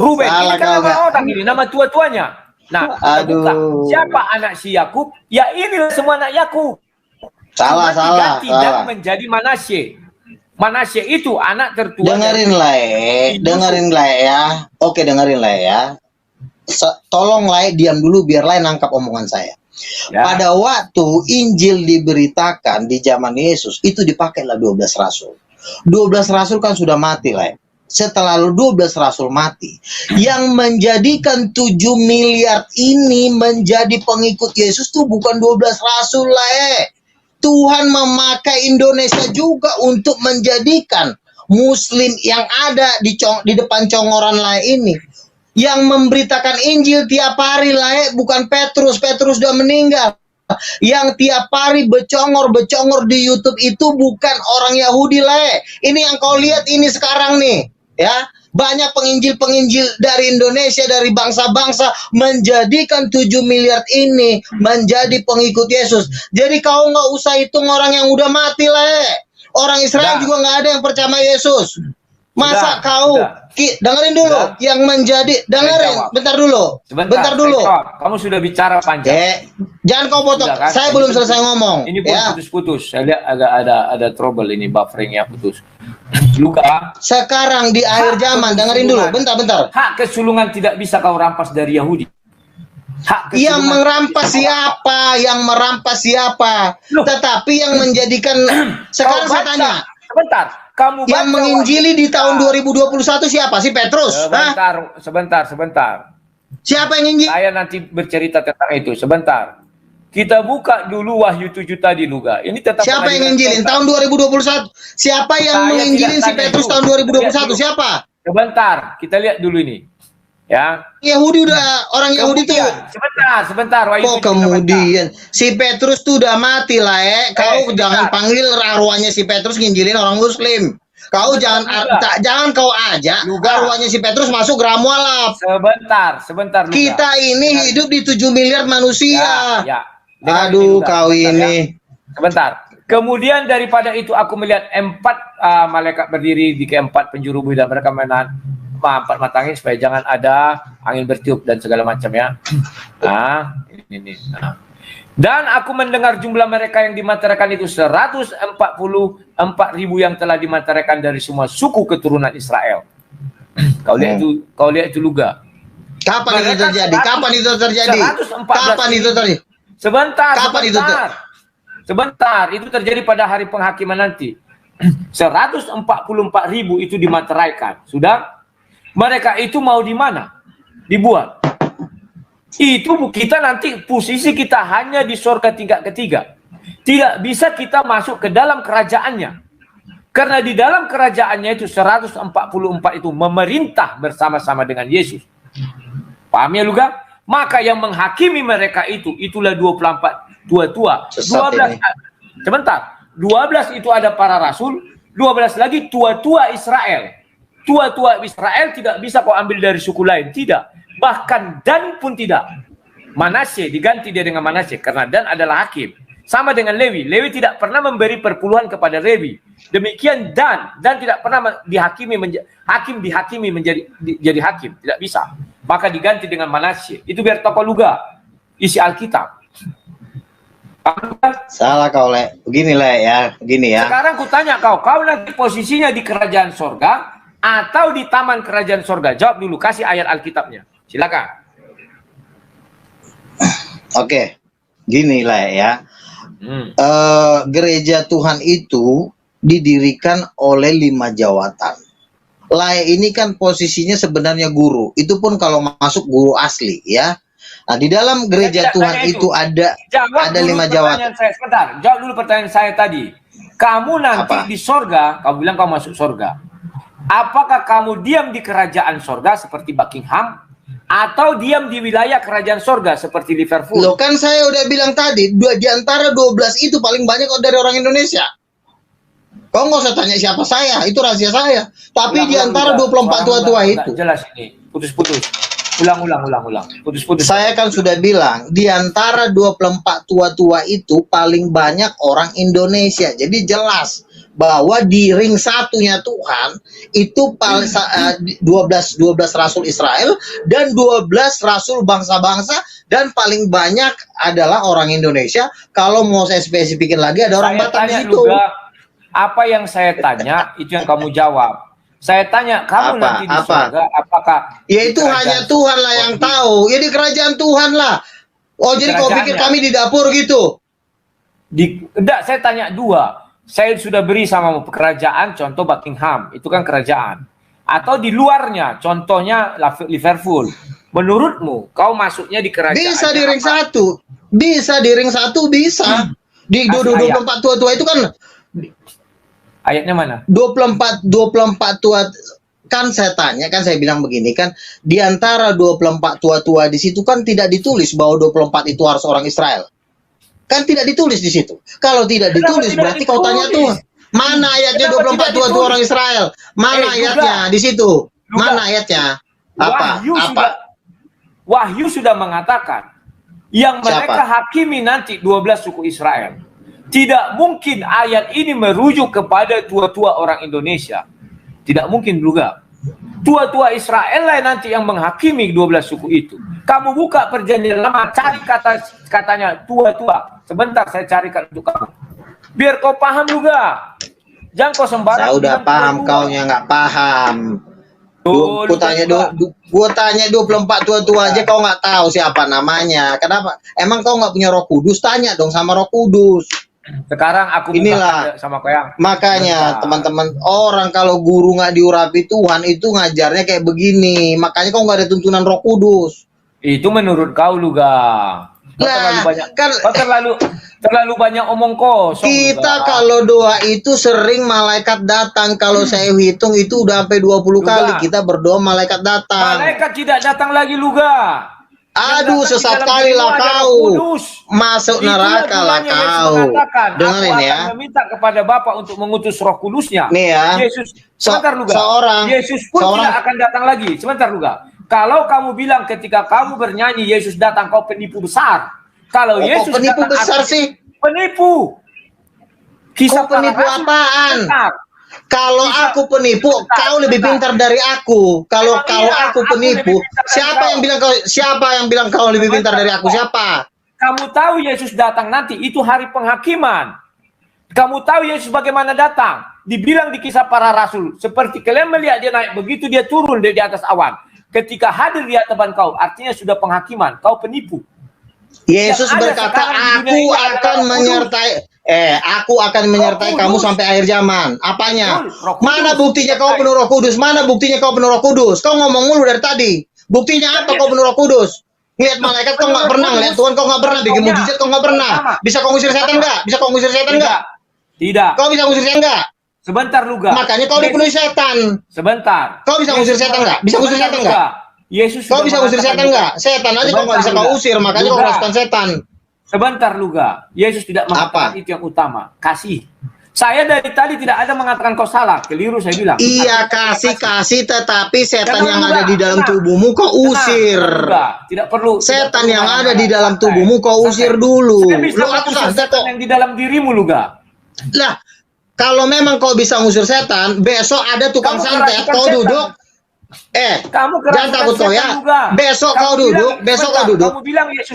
Speaker 2: Ruben. Ini kan nama orang ini, nama tua-tuanya. Nah, siapa anak si Yakub? Ya inilah semua anak Yakub.
Speaker 1: Salah.
Speaker 2: Dan menjadi Manasye. Manasye itu anak tertua.
Speaker 1: Dengerin lah ya. Oke, dengerin lah ya. Tolong lah diam dulu biar lah nangkap omongan saya. Ya. Pada waktu Injil diberitakan di zaman Yesus, itu dipakailah 12 rasul. 12 rasul kan sudah mati lah. Setelah 12 rasul mati, yang menjadikan 7 miliar ini menjadi pengikut Yesus tuh bukan 12 rasul lah. Tuhan memakai Indonesia juga untuk menjadikan Muslim yang ada di depan conggoran lah ini, yang memberitakan Injil tiap hari lah, bukan Petrus sudah meninggal. Yang tiap hari becongor di YouTube itu bukan orang Yahudi lah. Ini yang kau lihat ini sekarang nih, ya. Banyak penginjil dari Indonesia, dari bangsa-bangsa menjadikan 7 miliar ini menjadi pengikut Yesus. Jadi kau nggak usah hitung orang yang udah mati lah. Orang Israel juga nggak ada yang percaya Yesus. Masa kau dengerin dulu yang menjadi bentar dulu.
Speaker 2: Kamu sudah bicara panjang.
Speaker 1: Jangan kau potong. Saya belum selesai ngomong.
Speaker 2: Ini putus-putus. Saya lihat agak ada trouble ini, bufferingnya putus. Luka.
Speaker 1: Sekarang di akhir zaman, dengerin dulu. Bentar.
Speaker 2: Hak kesulungan tidak bisa kau rampas dari Yahudi.
Speaker 1: Yang merampas siapa? Tetapi yang menjadikan sekarang saya tanya.
Speaker 2: Sebentar.
Speaker 1: Yang menginjili di tahun 2021 siapa? Si Petrus?
Speaker 2: Sebentar.
Speaker 1: Siapa yang injil?
Speaker 2: Saya nanti bercerita tentang itu. Sebentar. Kita buka dulu Wahyu 7 tadi Luga. Ini tetap
Speaker 1: siapa yang nginjilin tahun 2021? Siapa yang menginjilin si Petrus tahun 2021? Siapa?
Speaker 2: Sebentar, kita lihat dulu ini. Ya.
Speaker 1: Yahudi udah, orang Yahudi tuh.
Speaker 2: Sebentar.
Speaker 1: Oh, kemudian si Petrus tuh udah mati lah, Kau jangan panggil arwahnya si Petrus nginjilin orang Muslim. Kau jangan kau ajak arwahnya si Petrus masuk Ramualap.
Speaker 2: Sebentar. Luga.
Speaker 1: Kita ini hidup di 7 miliar manusia.
Speaker 2: Ya.
Speaker 1: Aduh, kau ini.
Speaker 2: Sebentar. Kemudian daripada itu aku melihat 4 malaikat berdiri di keempat penjuru bumi dan mereka menahan 4 mata angin supaya jangan ada angin bertiup dan segala macam ya. Ini. Dan aku mendengar jumlah mereka yang dimateraikan itu 144.000 yang telah dimateraikan dari semua suku keturunan Israel. Kau lihat itu Luga.
Speaker 1: Kapan itu terjadi? Kapan itu terjadi?
Speaker 2: Sebentar, itu terjadi pada hari penghakiman nanti. 144.000 itu dimateraikan. Sudah? Mereka itu mau di mana? Dibuat. Itu kita nanti posisi kita hanya di surga tingkat ketiga. Tidak bisa kita masuk ke dalam kerajaannya. Karena di dalam kerajaannya itu 144 itu memerintah bersama-sama dengan Yesus. Paham ya Luga? Maka yang menghakimi mereka itulah 24 tua-tua. 12 sebentar. 12 itu ada para rasul, 12 lagi tua-tua Israel. Tua-tua Israel tidak bisa kau ambil dari suku lain, tidak. Bahkan Dan pun tidak. Manasye diganti dia dengan Manasye karena Dan adalah hakim. Sama dengan Lewi. Lewi tidak pernah memberi perpuluhan kepada Lewi. Demikian Dan tidak pernah dihakimi menjadi hakim, tidak bisa. Maka diganti dengan Manasye. Itu biar tokoh Luga isi Alkitab.
Speaker 1: Salah kau Le. Begini ya.
Speaker 2: Sekarang kutanya kau nanti posisinya di kerajaan sorga atau di taman kerajaan sorga? Jawab dulu, kasih ayat Alkitabnya. Silakan.
Speaker 1: Oke, gini lah ya. Gereja Tuhan itu didirikan oleh 5 jawatan. Lai ini kan posisinya sebenarnya guru. Itu pun kalau masuk guru asli ya. Nah, di dalam gereja Tuhan itu ada 5 jawatan.
Speaker 2: Sebentar, jawab dulu pertanyaan saya tadi. Kamu nanti di sorga, kamu bilang kamu masuk sorga. Apakah kamu diam di kerajaan sorga seperti Buckingham? Atau diam di wilayah kerajaan sorga seperti Liverpool?
Speaker 1: Loh kan saya udah bilang tadi, di antara 12 itu paling banyak dari orang Indonesia. Kau nggak usah tanya siapa saya, itu rahasia saya. Tapi di antara 24 tua-tua itu.
Speaker 2: Jelas ini, putus-putus. Ulang. Putus-putus.
Speaker 1: Saya kan sudah bilang, di antara 24 tua-tua itu paling banyak orang Indonesia. Jadi jelas bahwa di ring satunya Tuhan itu paling 12 rasul Israel dan 12 rasul bangsa-bangsa dan paling banyak adalah orang Indonesia. Kalau mau saya spesifikin lagi ada orang Batak di situ.
Speaker 2: Apa yang saya tanya itu yang kamu jawab. Saya tanya kamu nanti di surga apakah?
Speaker 1: Ya itu hanya Tuhan lah yang tahu. Ya di kerajaan Tuhan lah. Oh jadi kau pikir kami di dapur gitu?
Speaker 2: Enggak, saya tanya 2. Saya sudah beri sama kerajaan, contoh Buckingham, itu kan kerajaan. Atau di luarnya, contohnya Liverpool. Menurutmu, kau masuknya di kerajaan?
Speaker 1: Bisa di ring 1. Bisa di ring 1, bisa. Di 24 tua-tua itu kan.
Speaker 2: Ayatnya mana?
Speaker 1: 24 tua. Kan saya tanya, kan saya bilang begini kan. Di antara 24 tua-tua di situ kan tidak ditulis bahwa 24 itu harus orang Israel. Kan tidak ditulis di situ. Kalau tidak ditulis berarti kau tanya Tuhan. Mana ayatnya 24 tua orang Israel? Mana ayatnya di situ? Mana ayatnya? Apa?
Speaker 2: Wahyu sudah mengatakan yang mereka hakimi nanti 12 suku Israel. Tidak mungkin ayat ini merujuk kepada tua-tua orang Indonesia. Tidak mungkin juga. Tua-tua Israel lah nanti yang menghakimi 12 suku itu. Kamu buka perjanjian lama, cari katanya tua-tua. Sebentar saya carikan untuk kamu. Biar kau paham juga. Jangan kau sembarang.
Speaker 1: Saya udah paham, kau nya nggak paham. Gue tanya 24 tua-tua aja kau nggak tahu siapa namanya. Kenapa? Emang kau nggak punya Roh Kudus? Tanya dong sama Roh Kudus.
Speaker 2: Sekarang aku
Speaker 1: inilah
Speaker 2: sama kau yang.
Speaker 1: Makanya teman-teman, orang kalau guru nggak diurapi Tuhan itu ngajarnya kayak begini. Makanya kau nggak ada tuntunan Roh Kudus.
Speaker 2: Itu menurut kau juga. terlalu banyak.
Speaker 1: Kan
Speaker 2: terlalu banyak omong kosong.
Speaker 1: Kita kalau doa itu sering malaikat datang. Kalau saya hitung itu udah sampai 20 kali kita berdoa malaikat datang.
Speaker 2: Malaikat tidak datang lagi Luga.
Speaker 1: Aduh, sesat kali lah kau. Masuk neraka lah kau. Dengerin ya.
Speaker 2: Meminta kepada Bapa untuk mengutus Roh Kudusnya.
Speaker 1: Nih ya.
Speaker 2: Yesus, sebentar Luga. Yesus pun tidak akan datang lagi. Sebentar Luga. Kalau kamu bilang ketika kamu bernyanyi Yesus datang, kau penipu besar. Kalau Yesus
Speaker 1: penipu
Speaker 2: datang,
Speaker 1: besar sih.
Speaker 2: Penipu. Kisah
Speaker 1: penipu apaan? Kalau aku penipu, kau lebih pintar dari aku. Kalau aku penipu, siapa yang bilang kau lebih pintar dari aku? Siapa?
Speaker 2: Kamu tahu Yesus datang nanti, itu hari penghakiman. Kamu tahu Yesus bagaimana datang? Dibilang di Kisah Para Rasul, seperti kalian melihat dia naik, begitu dia turun dari atas awan. Ketika hadir di hadapan kau, artinya sudah penghakiman. Kau penipu.
Speaker 1: Yesus berkata, aku akan menyertai kamu sampai akhir zaman. Apanya? Mana buktinya kau penuh Roh Kudus? Mana buktinya kau penuh Roh Kudus? Kau ngomong mulu dari tadi. Buktinya apa kau penuh Roh Kudus? Lihat malaikat kau nggak pernah, lihat Tuhan kau nggak pernah, bikin mujizat kau nggak pernah. Bisa kau ngusir setan nggak? Bisa kau ngusir setan nggak?
Speaker 2: Tidak.
Speaker 1: Kau bisa ngusir setan nggak?
Speaker 2: Sebentar Luga.
Speaker 1: Makanya kau dipenuhi setan.
Speaker 2: Sebentar.
Speaker 1: Kau bisa ngusir setan nggak? Bisa ngusir setan nggak?
Speaker 2: Yesus
Speaker 1: kau bisa ngusir setan nggak? Setan aja kau nggak bisa kau usir, makanya kau rasakan setan.
Speaker 2: Sebentar Luga, Yesus tidak mengatakan itu yang utama, kasih. Saya dari tadi tidak ada mengatakan kau salah, keliru saya bilang.
Speaker 1: Iya kasih, tetapi setan yang ada di dalam tubuhmu kau usir.
Speaker 2: Tidak perlu.
Speaker 1: Setan yang ada di dalam tubuhmu kau usir dulu.
Speaker 2: Lu aku setan yang di dalam dirimu Luga.
Speaker 1: Lah, kalau memang kau bisa ngusir setan, besok ada tukang santet, kau duduk. Jangan takut kau ya. Besok kau duduk.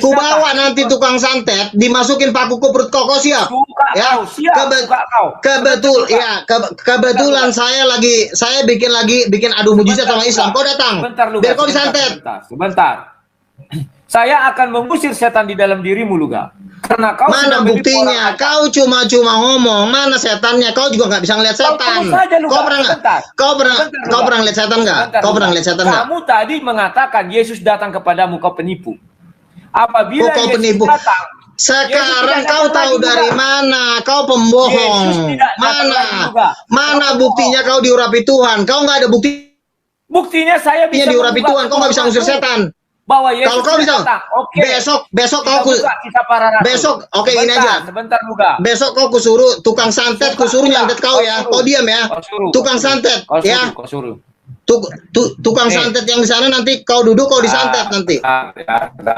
Speaker 1: Ku bawa nanti tukang santet, dimasukin paku ke perut kau siap. Ya. Kebetulan saya bikin adu mujizat sama Islam. Kau datang. Biar kau disantet.
Speaker 2: Sebentar. Saya akan mengusir setan di dalam dirimu Luga. Karena kau
Speaker 1: mana buktinya? Kau cuma ngomong. Mana setannya? Kau juga nggak bisa ngeliat setan. Kau pernah ngeliat setan nggak? Kau pernah ngeliat setan nggak?
Speaker 2: Kamu tadi mengatakan Yesus datang kepadamu, kau penipu. Apabila
Speaker 1: kau penipu. Datang, sekarang kau tahu dari mana? Kau pembohong. Mana buktinya kau diurapi Tuhan? Kau nggak ada bukti.
Speaker 2: Buktinya saya bisa
Speaker 1: diurapi Tuhan. Kau nggak bisa ngusir setan.
Speaker 2: Bahwa Yesus
Speaker 1: kalau kau bisa, besok kau ini aja.
Speaker 2: Sebentar Luga.
Speaker 1: Besok kau kusuruh tukang santet, kusuruh nyantet kau ya. Kau diam ya. Tukang santet, ya. Tukang santet yang di sana nanti kau duduk, kau disantet nanti.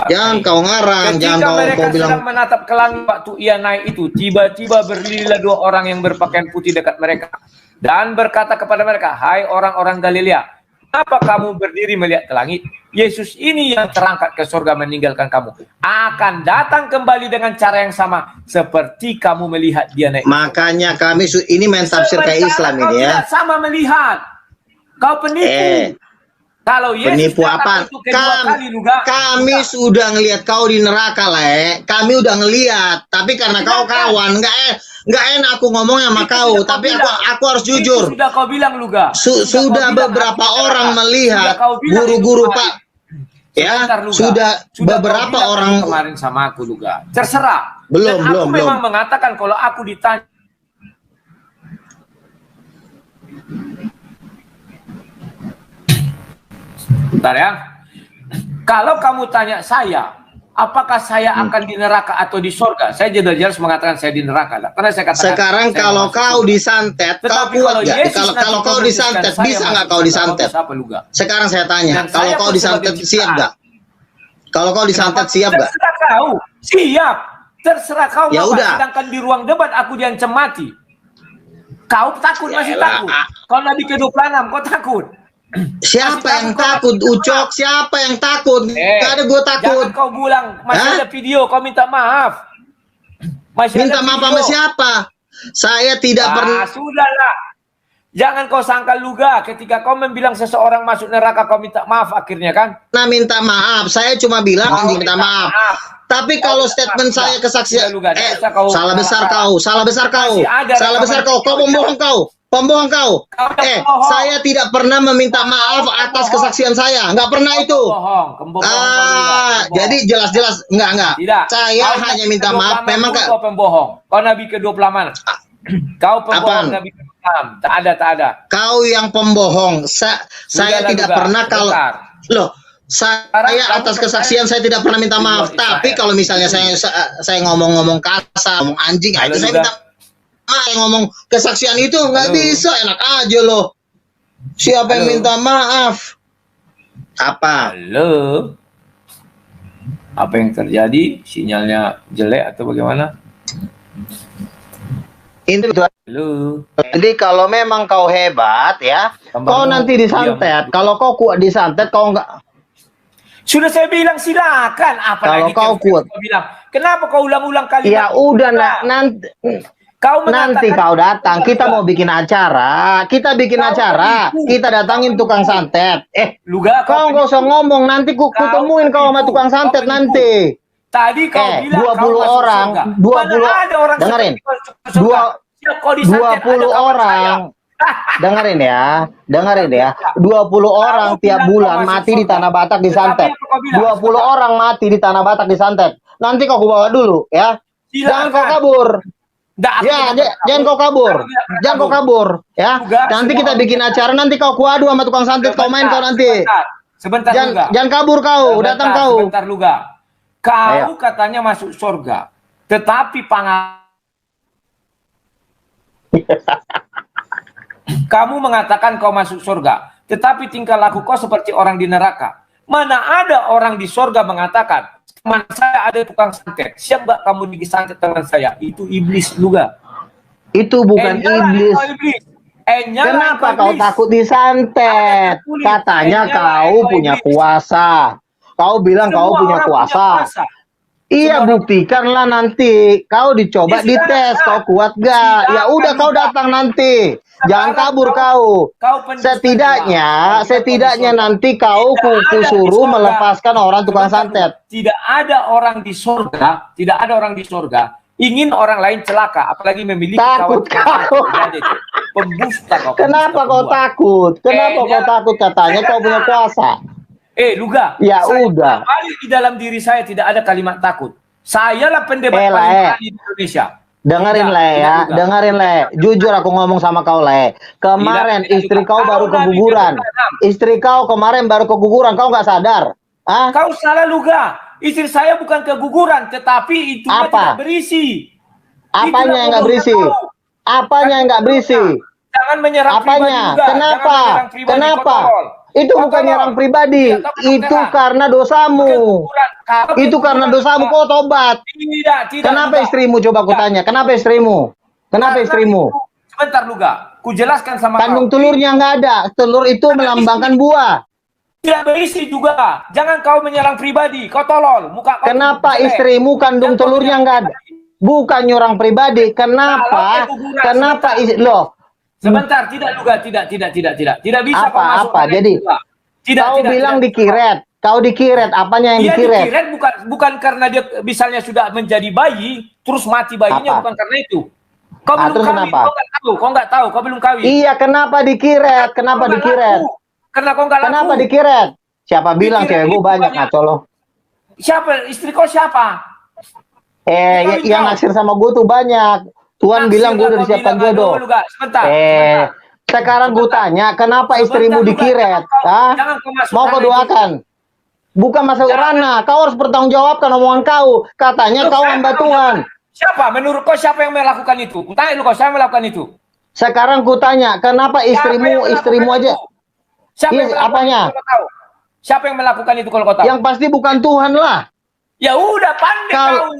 Speaker 1: Jangan kau ngarang, jangan kau bilang.
Speaker 2: Sedang menatap ke langit waktu ia naik itu, tiba-tiba berdirilah dua orang yang berpakaian putih dekat mereka dan berkata kepada mereka, hai orang-orang Galilea, kenapa kamu berdiri melihat ke langit? Yesus ini yang terangkat ke surga meninggalkan kamu akan datang kembali dengan cara yang sama seperti kamu melihat dia naik.
Speaker 1: Makanya kami ini main tafsir kayak Islam ini ya.
Speaker 2: Sama melihat. Kau penipu. Kalau Yesus
Speaker 1: penipu apa? Kami sudah ngelihat kau di neraka lah. Kami udah ngelihat. Tapi karena kau kawan, nggak enak aku ngomong sama kau. Tapi aku harus jujur.
Speaker 2: Sudah kau bilang Luga.
Speaker 1: Sudah beberapa orang melihat guru-guru Pak. Ya, sudah beberapa orang
Speaker 2: kemarin sama aku Luga. Terserah.
Speaker 1: Belum.
Speaker 2: Memang mengatakan kalau aku ditanya. Bentar ya. Kalau kamu tanya saya, apakah saya akan di neraka atau di surga? Saya jelas mengatakan saya di neraka lah. Karena saya katakan.
Speaker 1: Sekarang kalau kau disantet, kau kuat nggak? Kalau kau disantet, bisa nggak kau disantet? Sekarang saya tanya, kalau kau disantet siap nggak? Kalau kau disantet siap nggak?
Speaker 2: Terserah kau, siap. Terserah kau.
Speaker 1: Ya udah.
Speaker 2: Sedangkan di ruang debat aku diancam mati. Kau takut masih takut. Kalau Nabi ke-26 kau takut.
Speaker 1: Siapa yang takut, Ucok? Siapa yang takut? Gak ada gue takut.
Speaker 2: Jangan kau bilang masih ada video, kau minta maaf.
Speaker 1: Minta maaf sama siapa? Saya tidak pernah.
Speaker 2: Sudahlah. Jangan kau sangka Luga ketika kau membilang seseorang masuk neraka kau minta maaf akhirnya kan?
Speaker 1: Nah minta maaf, saya cuma bilang anjing minta maaf. Tapi kalau statement saya kesaksian, salah besar kau, kau pembohong kau. Pembohong kau.
Speaker 2: Kau yang pembohong.
Speaker 1: Saya tidak pernah meminta maaf atas kesaksian saya. Nggak pernah itu. Jadi jelas-jelas enggak.
Speaker 2: Tidak.
Speaker 1: Saya hanya minta maaf. Memang
Speaker 2: kau pembohong. Kau Nabi ke-28 mana? Kau pembohong Nabi ke-26. Tak ada. Kau
Speaker 1: yang pembohong. Saya tidak pernah kalau loh. Saya atas kesaksian saya tidak pernah minta maaf. Tapi kalau misalnya saya ngomong kasar, ngomong anjing, itu saya minta maaf. Ngomong kesaksian itu nggak bisa, enak aja loh. Siapa yang minta maaf? Apa?
Speaker 2: Halo. Apa yang terjadi? Sinyalnya jelek atau bagaimana? Halo.
Speaker 1: Jadi kalau memang kau hebat ya, kau nanti disantet. Kalau kau kuat disantet, kau nggak.
Speaker 2: Sudah saya bilang silakan.
Speaker 1: Kalau kau kuat.
Speaker 2: Bilang, kenapa kau ulang-ulang kali?
Speaker 1: Ya udah nanti. Nanti kau datang, kita mau bikin acara, kita datangin tukang santet.
Speaker 2: Luga,
Speaker 1: kau nggak usah ngomong, nanti kutemuin kau sama tukang santet nanti.
Speaker 2: Tadi kau bilang
Speaker 1: 20 orang, 20 dengerin. 20 orang. Dengerin ya. 20 orang tiap bulan mati di Tanah Batak disantet. 20 orang mati di Tanah Batak disantet. Nanti kau bawa dulu ya. Jangan kau kabur. Jangan kau kabur ya. Nanti kita bikin acara, nanti kau kuadu sama tukang santet, kau main kau nanti.
Speaker 2: Sebentar.
Speaker 1: Jangan kabur kau, datang kau.
Speaker 2: Sebentar Luga. Kau katanya masuk surga, tetapi kamu mengatakan kau masuk surga, tetapi tingkah laku kau seperti orang di neraka. Mana ada orang di surga mengatakan, teman saya ada tukang santet, siap nggak kamu disantet teman saya? Itu iblis juga.
Speaker 1: Itu bukan iblis. Kenapa kau takut disantet? Katanya kau punya kuasa. Kau bilang kau punya kuasa. Iya, buktikanlah nanti. Kau dicoba dites, kau kuat gak? Ya udah kau datang nanti. Jangan kabur kau. Setidaknya nanti kau suruh melepaskan orang tukang santet.
Speaker 2: Tidak ada orang di surga, ingin orang lain celaka, apalagi memiliki
Speaker 1: takut kau.
Speaker 2: Pembusta kau.
Speaker 1: Kenapa kau takut? Kenapa kau takut? Katanya kau punya kuasa.
Speaker 2: Luga.
Speaker 1: Ya udah.
Speaker 2: Balik di dalam diri saya tidak ada kalimat takut. Sayalah pendebat paling berani di Indonesia.
Speaker 1: Dengerin Le. Jujur aku ngomong sama kau Le. Kemarin istri kau baru keguguran. Istri kau kemarin baru keguguran. Kau nggak sadar?
Speaker 2: Kau salah Luga. Istri saya bukan keguguran, tetapi itu tidak berisi.
Speaker 1: Apanya yang nggak berisi? Apanya yang nggak berisi?
Speaker 2: Jangan menyerang pribadi juga.
Speaker 1: Kenapa? Itu bukan nyerang pribadi, itu karena dosamu. Itu karena dosamu, kau tobat.
Speaker 2: Tidak.
Speaker 1: Kenapa istrimu? Coba aku tanya, kenapa istrimu?
Speaker 2: Sebentar Luga, ku jelaskan sama kau.
Speaker 1: Kandung telurnya nggak ada, telur itu melambangkan buah.
Speaker 2: Tidak berisi juga. Jangan kau menyerang pribadi, kau tolol. Muka kau.
Speaker 1: Kenapa istrimu kandung telurnya nggak ada? Bukan nyerang pribadi, kenapa? Loh.
Speaker 2: Sebentar, tidak Luga, tidak bisa kau masuk.
Speaker 1: Jadi kau bilang dikiret, kau dikiret, apanya yang dikiret?
Speaker 2: Dikiret bukan karena dia misalnya sudah menjadi bayi, terus mati bayinya, bukan karena itu. Kau belum kawin, kau nggak tahu, kau belum kawin.
Speaker 1: Iya, kenapa dikiret? Kenapa dikiret?
Speaker 2: Karena kau nggak laku.
Speaker 1: Kenapa dikiret? Siapa bilang cewek gue banyak ngaco lo?
Speaker 2: Siapa? Istri kau siapa?
Speaker 1: Yang naksir sama gue tuh banyak. Tuhan bilang gue udah disiapkan jodoh.
Speaker 2: Sebentar.
Speaker 1: Sekarang gue tanya, kenapa istrimu dikiret? Mau kau doakan? Bukan masalah ranah. Kau harus bertanggungjawabkan omongan kau. Katanya kau hamba Tuhan.
Speaker 2: Siapa? Menurut kau siapa yang melakukan itu? Tanya lu kau, siapa yang melakukan itu?
Speaker 1: Sekarang gue tanya, kenapa istrimu aja?
Speaker 2: Siapa yang apanya? Siapa yang melakukan itu kalau kau tahu?
Speaker 1: Yang pasti bukan Tuhan lah.
Speaker 2: Ya udah, pandai kau.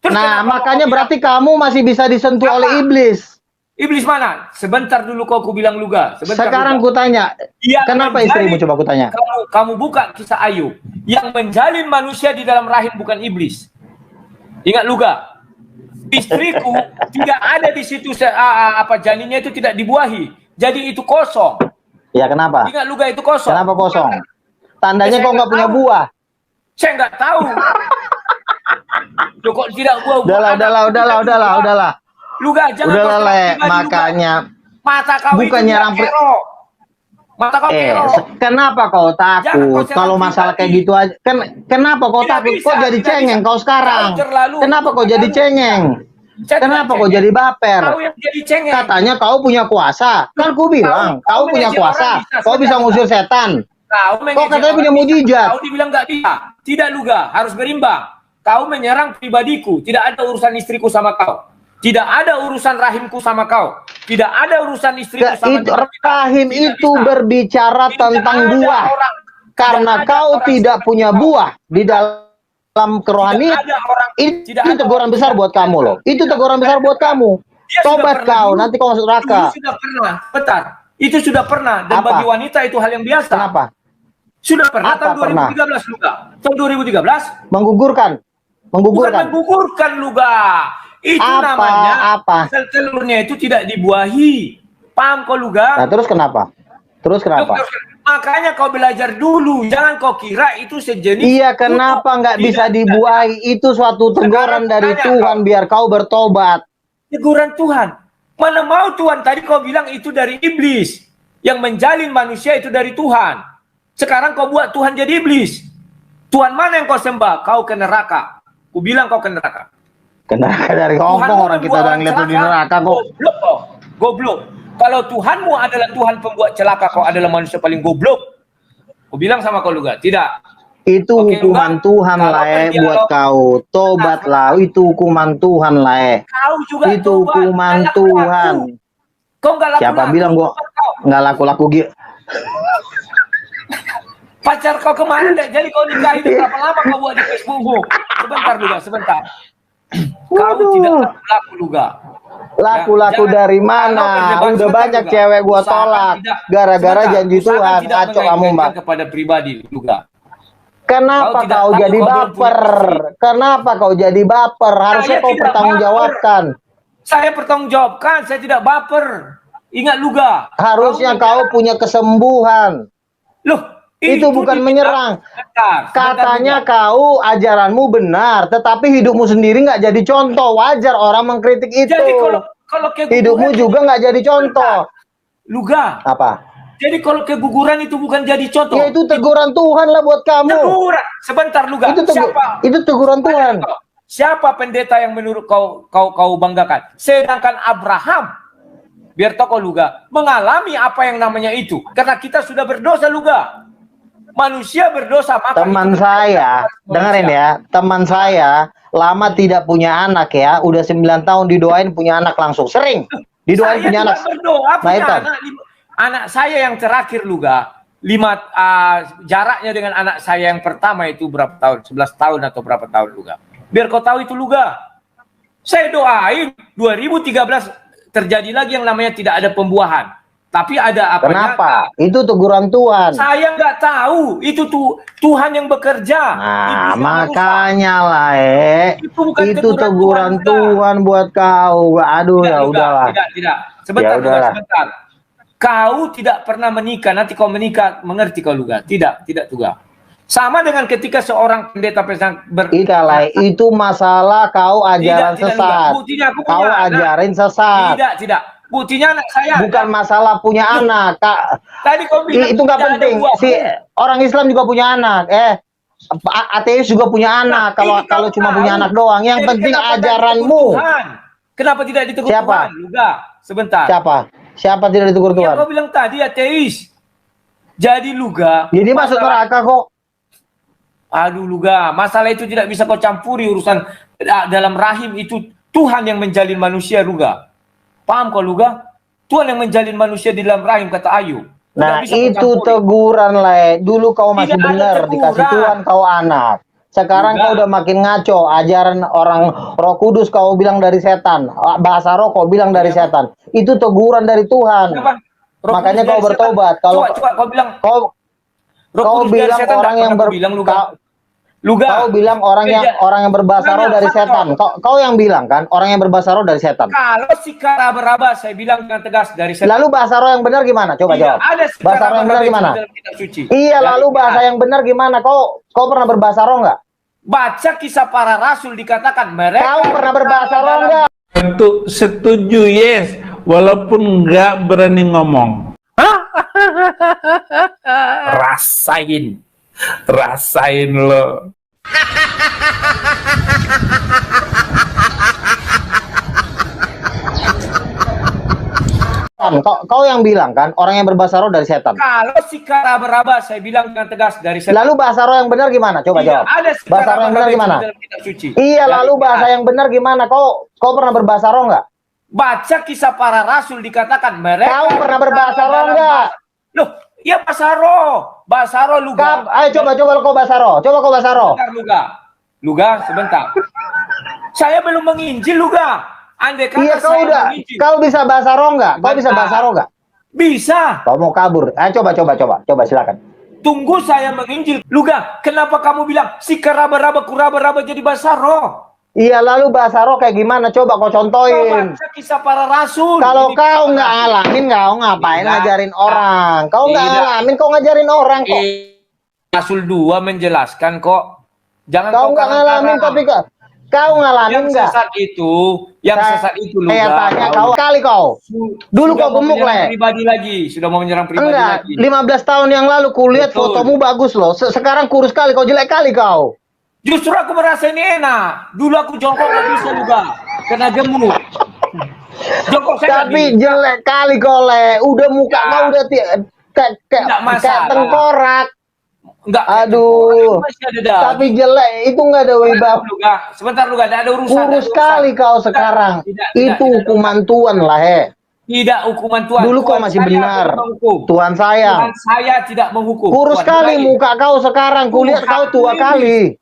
Speaker 1: Nah, makanya berarti kamu masih bisa disentuh oleh iblis.
Speaker 2: Iblis mana? Sebentar dulu kau bilang Luga.
Speaker 1: Sekarang ku tanya, kenapa istrimu? Coba ku tanya.
Speaker 2: Kamu buka kisah Ayub. Yang menjalin manusia di dalam rahim bukan iblis. Ingat Luga. Istriku tidak ada di situ, janinnya itu tidak dibuahi. Jadi itu kosong.
Speaker 1: Ya kenapa?
Speaker 2: Ingat Luga, itu kosong.
Speaker 1: Kenapa kosong? Tandanya kau nggak punya buah.
Speaker 2: Saya nggak tahu. Loh, kok tidak buah?
Speaker 1: Udahlah.
Speaker 2: Luga, jangan.
Speaker 1: Udahlah, Le.
Speaker 2: Mata kau
Speaker 1: bukan
Speaker 2: itu
Speaker 1: nyerang
Speaker 2: kerok. Mata kau kerok.
Speaker 1: Kenapa kau takut kalau masalah kayak gitu aja? Kenapa kau
Speaker 2: Tidak
Speaker 1: takut?
Speaker 2: bisa,
Speaker 1: Kok jadi
Speaker 2: tidak
Speaker 1: cengeng
Speaker 2: bisa.
Speaker 1: kau sekarang?
Speaker 2: Kau terlalu-
Speaker 1: Kenapa kau jadi cengeng? Kenapa kau jadi baper?
Speaker 2: Kau yang jadi cengeng.
Speaker 1: Katanya kau punya kuasa. Kan ku bilang, kau punya
Speaker 2: manajer
Speaker 1: kuasa.
Speaker 2: orang
Speaker 1: Kau bisa ngusir setan.
Speaker 2: Kau
Speaker 1: Kok katanya punya mujizat?
Speaker 2: Kau dibilang nggak bisa. Tidak Luga, harus berimbang. Kau menyerang pribadiku. Tidak ada urusan istriku sama kau. Tidak ada urusan rahimku sama kau. Tidak ada urusan istriku sama kau.
Speaker 1: Rahim itu berbicara tentang buah. Karena kau tidak punya buah di dalam kerohanian. Itu teguran besar buat kamu loh. Itu teguran besar buat kamu. Tobat kau, nanti kau masuk neraka.
Speaker 2: Itu sudah pernah, betul. Itu sudah pernah. Dan bagi wanita itu hal yang biasa.
Speaker 1: Kenapa?
Speaker 2: Sudah pernah
Speaker 1: Apa
Speaker 2: tahun 2013 Luga. Tahun 2013
Speaker 1: menggugurkan.
Speaker 2: Bukan menggugurkan Luga. Itu namanya sel-telurnya itu tidak dibuahi. Paham kau Luga?
Speaker 1: Nah, terus kenapa?
Speaker 2: Makanya kau belajar dulu. Jangan kau kira itu sejenis.
Speaker 1: Iya, kenapa nggak bisa dibuahi? Itu suatu teguran dari Tuhan biar kau bertobat.
Speaker 2: Teguran Tuhan. Mana mau Tuhan? Tadi kau bilang itu dari iblis. Yang menjalin manusia itu dari Tuhan. Sekarang kau buat Tuhan jadi iblis. Tuhan mana yang kau sembah? Kau ke neraka. Ku bilang kau ke neraka.
Speaker 1: Ke neraka dari Hongkong, orang kita udah ngeliat di neraka kok.
Speaker 2: Goblok. Kalau Tuhanmu adalah Tuhan pembuat celaka, kau adalah manusia paling goblok. Ku bilang sama kau Luga, tidak.
Speaker 1: Itu hukuman Tuhan lah buat kau. Tobatlah, itu hukuman Tuhan lah.
Speaker 2: Kau juga
Speaker 1: itu hukuman Tuhan.
Speaker 2: Kau nggak laku.
Speaker 1: Siapa bilang gua nggak laku-laku gitu?
Speaker 2: Pacar kau kemana deh? Jadi kau nikah itu berapa lama kau buat di Facebookmu? Sebentar Luga, sebentar. Kau tidak laku Luga.
Speaker 1: Laku-laku dari mana? Udah banyak cewek gua tolak gara-gara janji Tuhan. Acok kamu mbak.
Speaker 2: Kepada pribadi Luga.
Speaker 1: Kenapa kau jadi baper? Kenapa kau jadi baper? Harusnya kau pertanggungjawabkan.
Speaker 2: Saya pertanggungjawabkan, saya tidak baper. Ingat Luga.
Speaker 1: Harusnya kau punya kesembuhan.
Speaker 2: Loh,
Speaker 1: itu bukan menyerang. Katanya kau ajaranmu benar, tetapi hidupmu sendiri nggak jadi contoh. Wajar orang mengkritik itu.
Speaker 2: Jadi kalau
Speaker 1: hidupmu juga nggak jadi contoh.
Speaker 2: Luga.
Speaker 1: Apa?
Speaker 2: Jadi kalau keguguran itu bukan jadi contoh.
Speaker 1: Ya itu teguran Tuhan lah buat kamu.
Speaker 2: Teguran. Sebentar Luga.
Speaker 1: Itu teguran Tuhan.
Speaker 2: Siapa pendeta yang menurut kau banggakan? Sedangkan Abraham, biar toko Luga, mengalami apa yang namanya itu. Karena kita sudah berdosa Luga. Manusia berdosa. Maka
Speaker 1: teman saya, dengerin ya, teman saya lama tidak punya anak ya, udah 9 tahun didoain punya anak langsung. Sering didoain punya anak.
Speaker 2: Berdoa punya anak saya yang terakhir Luga, jaraknya dengan anak saya yang pertama itu berapa tahun? 11 tahun atau berapa tahun Luga? Biar kau tahu itu Luga. Saya doain 2013 terjadi lagi yang namanya tidak ada pembuahan. Tapi ada apa?
Speaker 1: Kenapa? Itu teguran Tuhan.
Speaker 2: Saya nggak tahu. Itu Tuhan yang bekerja.
Speaker 1: Nah, makanya lah, itu teguran Tuhan buat kau. Aduh, ya udahlah.
Speaker 2: Tidak. Sebentar, sebentar. Kau tidak pernah menikah. Nanti kau menikah, mengerti kau Luga? Tidak Luga. Sama dengan ketika seorang pendeta
Speaker 1: itu masalah kau ajaran sesat. Kau ajarin sesat.
Speaker 2: Tidak. Buktinya anak saya.
Speaker 1: Bukan masalah punya anak.
Speaker 2: Tadi kau bilang
Speaker 1: itu nggak penting. Si orang Islam juga punya anak. Ateis juga punya anak. Kalau cuma punya anak doang. Yang penting ajaranmu.
Speaker 2: Kenapa tidak ditegur Tuhan? Luga, sebentar.
Speaker 1: Siapa tidak ditegur Tuhan?
Speaker 2: Kau bilang tadi ateis. Jadi Luga.
Speaker 1: Ini masuk neraka kok.
Speaker 2: Aduh Luga, masalah itu tidak bisa kau campuri urusan dalam rahim itu. Tuhan yang menjalin manusia Luga. Paham kau Luga? Tuhan yang menjalin manusia di dalam rahim, kata Ayu.
Speaker 1: Nah itu teguran lah. Dulu kau masih benar, dikasih Tuhan kau anak. Sekarang kau udah makin ngaco. Ajaran orang Roh Kudus kau bilang dari setan. Bahasa roh kau bilang dari setan. Itu teguran dari Tuhan. Makanya kau bertobat. Kalau
Speaker 2: kau bilang
Speaker 1: kau bilang orang yang Kau bilang orang yang berbahasa roh dari setan. Kau yang bilang kan orang yang berbahasa roh dari setan.
Speaker 2: Kalau si raba-raba saya bilang dengan tegas dari setan.
Speaker 1: Lalu bahasa roh yang benar gimana? Coba jawab. Bahasa roh yang benar gimana? Iya, lalu bahasa yang benar gimana? Kau pernah berbahasa roh nggak?
Speaker 2: Baca kisah para rasul dikatakan mereka.
Speaker 1: Kau pernah berbahasa roh nggak?
Speaker 3: Untuk setuju yes, walaupun nggak berani ngomong. Rasain lo.
Speaker 4: Kau yang bilang kan orang yang berbahasa roh dari setan.
Speaker 2: Kalau si raba-raba saya bilang dengan tegas dari setan.
Speaker 4: Lalu bahasa roh yang benar gimana? Coba jawab. Bahasa roh yang benar gimana? Iya, lalu bahasa yang benar gimana? Kau pernah berbahasa roh nggak?
Speaker 2: Baca kisah para rasul dikatakan mereka.
Speaker 4: Kau pernah berbahasa roh nggak?
Speaker 2: Loh, iya bahasa roh. Bahasa roh luga.
Speaker 4: Ayo coba kau bahasa roh. Coba kau bahasa roh.
Speaker 2: Luga sebentar. Saya belum menginjil luga. Andai kata
Speaker 4: iya, kau bisa bahasa roh nggak? Kau bisa bahasa roh nggak?
Speaker 2: Bisa.
Speaker 4: Kau mau kabur? Ayo coba silakan.
Speaker 2: Tunggu saya menginjil. Luga, kenapa kamu bilang si kuraba-raba jadi bahasa roh?
Speaker 4: Iya, lalu bahasa roh kayak gimana? Coba kau contohin.
Speaker 2: Baca kisah para rasul.
Speaker 4: Kalau kau nggak ngalamin, kau ngapain ngajarin orang? Kau nggak ngalamin, kau ngajarin orang kok.
Speaker 2: Rasul 2 menjelaskan kok. Jangan
Speaker 4: kau nggak ngalamin, tapi kau ngalamin nggak?
Speaker 2: Yang sesat itu lu.
Speaker 4: Saya tanya kau. Dulu kau gemuk lah.
Speaker 2: Pribadi lagi, sudah mau menyerang pribadi
Speaker 4: enggak,
Speaker 2: lagi.
Speaker 4: 15 tahun yang lalu kulihat fotomu bagus loh. Sekarang kurus kali, kau jelek kali kau.
Speaker 2: Justru aku merasa ini enak. Dulu aku jongkok nggak bisa juga, kena gemuk. Jongkok saya
Speaker 4: tapi jelek kali kau le. Udah muka kau udah kayak tengkorak.
Speaker 2: Enggak.
Speaker 4: Aduh. Tapi jelek itu nggak ada wibawa.
Speaker 2: Sebentar lu ada urusan.
Speaker 4: Kurus sekali kau sekarang. Itu hukuman Tuhan lah
Speaker 2: Tidak hukuman Tuhan.
Speaker 4: Dulu kau masih benar. Tuhan sayang.
Speaker 2: Tuhan saya tidak menghukum.
Speaker 4: Kurus sekali muka kau sekarang. Kulihat kau tua kali.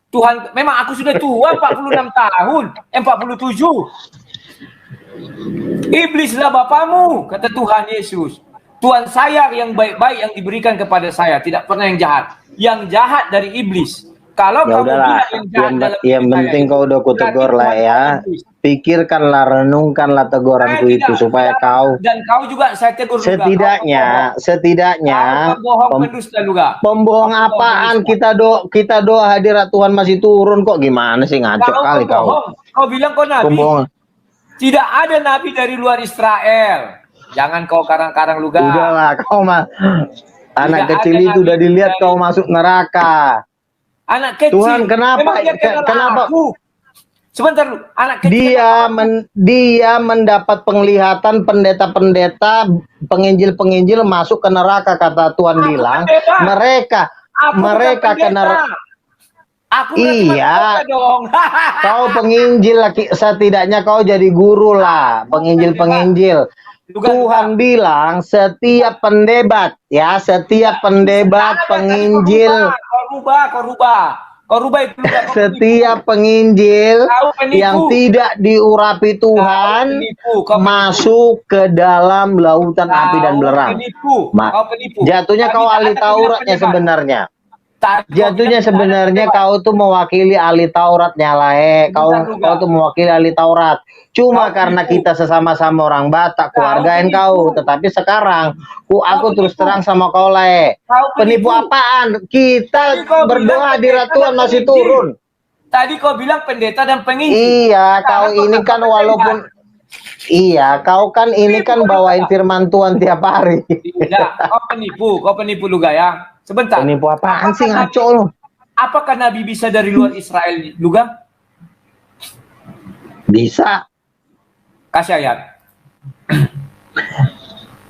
Speaker 2: Tuhan, memang aku sudah tua 46 tahun. 47. Iblislah bapamu, kata Tuhan Yesus. Tuhan saya yang baik-baik yang diberikan kepada saya, tidak pernah yang jahat. Yang jahat dari iblis. Kalau
Speaker 4: ya
Speaker 2: kamu
Speaker 4: udahlah, yang penting kau udah kutegur lah ya. Pikirkanlah, renungkanlah teguranku itu supaya kau.
Speaker 2: Dan kau juga saya tegur
Speaker 4: setidaknya pembohong apaan kita doa hadirat Tuhan masih turun kok, gimana sih, ngaco kali kau.
Speaker 2: Kau bilang kau nabi.
Speaker 4: Pembohong.
Speaker 2: Tidak ada nabi dari luar Israel. Jangan kau karang-karang luga.
Speaker 4: Udahlah, kau mah anak kecil itu udah dilihat kau masuk neraka.
Speaker 2: Anak kecil.
Speaker 4: Tuhan kenapa?
Speaker 2: Sebentar lu, anak kecil.
Speaker 4: Dia mendapat penglihatan pendeta-pendeta, penginjil-penginjil masuk ke neraka, kata Tuhan bilang. Mereka ke neraka. Iya. Kau penginjil, setidaknya kau jadi guru lah, penginjil-penginjil. Tuhan bilang setiap pendebat penginjil,
Speaker 2: kau rubah itu.
Speaker 4: Setiap penginjil yang tidak diurapi Tuhan masuk ke dalam lautan api dan belerang. Jatuhnya kau ahli Tauratnya sebenarnya. Jatuhnya sebenarnya kau tuh mewakili ahli Tauratnya lah, kau tuh mewakili ahli Taurat. Cuma karena kita sesama-sama orang Batak, keluargain kau. Tetapi sekarang aku terus terang sama kau lah, penipu apaan? Kita berdoa hadirat Tuhan masih turun.
Speaker 2: Tadi kau bilang pendeta dan penginjil.
Speaker 4: Iya, kau ini kan walaupun kau kan ini kan bawain firman Tuhan tiap hari.
Speaker 2: Tidak, kau penipu juga ya. Sebentar.
Speaker 4: Penipu apaan sih, ngaco lo?
Speaker 2: Apakah Nabi bisa dari luar Israel juga?
Speaker 4: Bisa.
Speaker 2: Kasih ayat.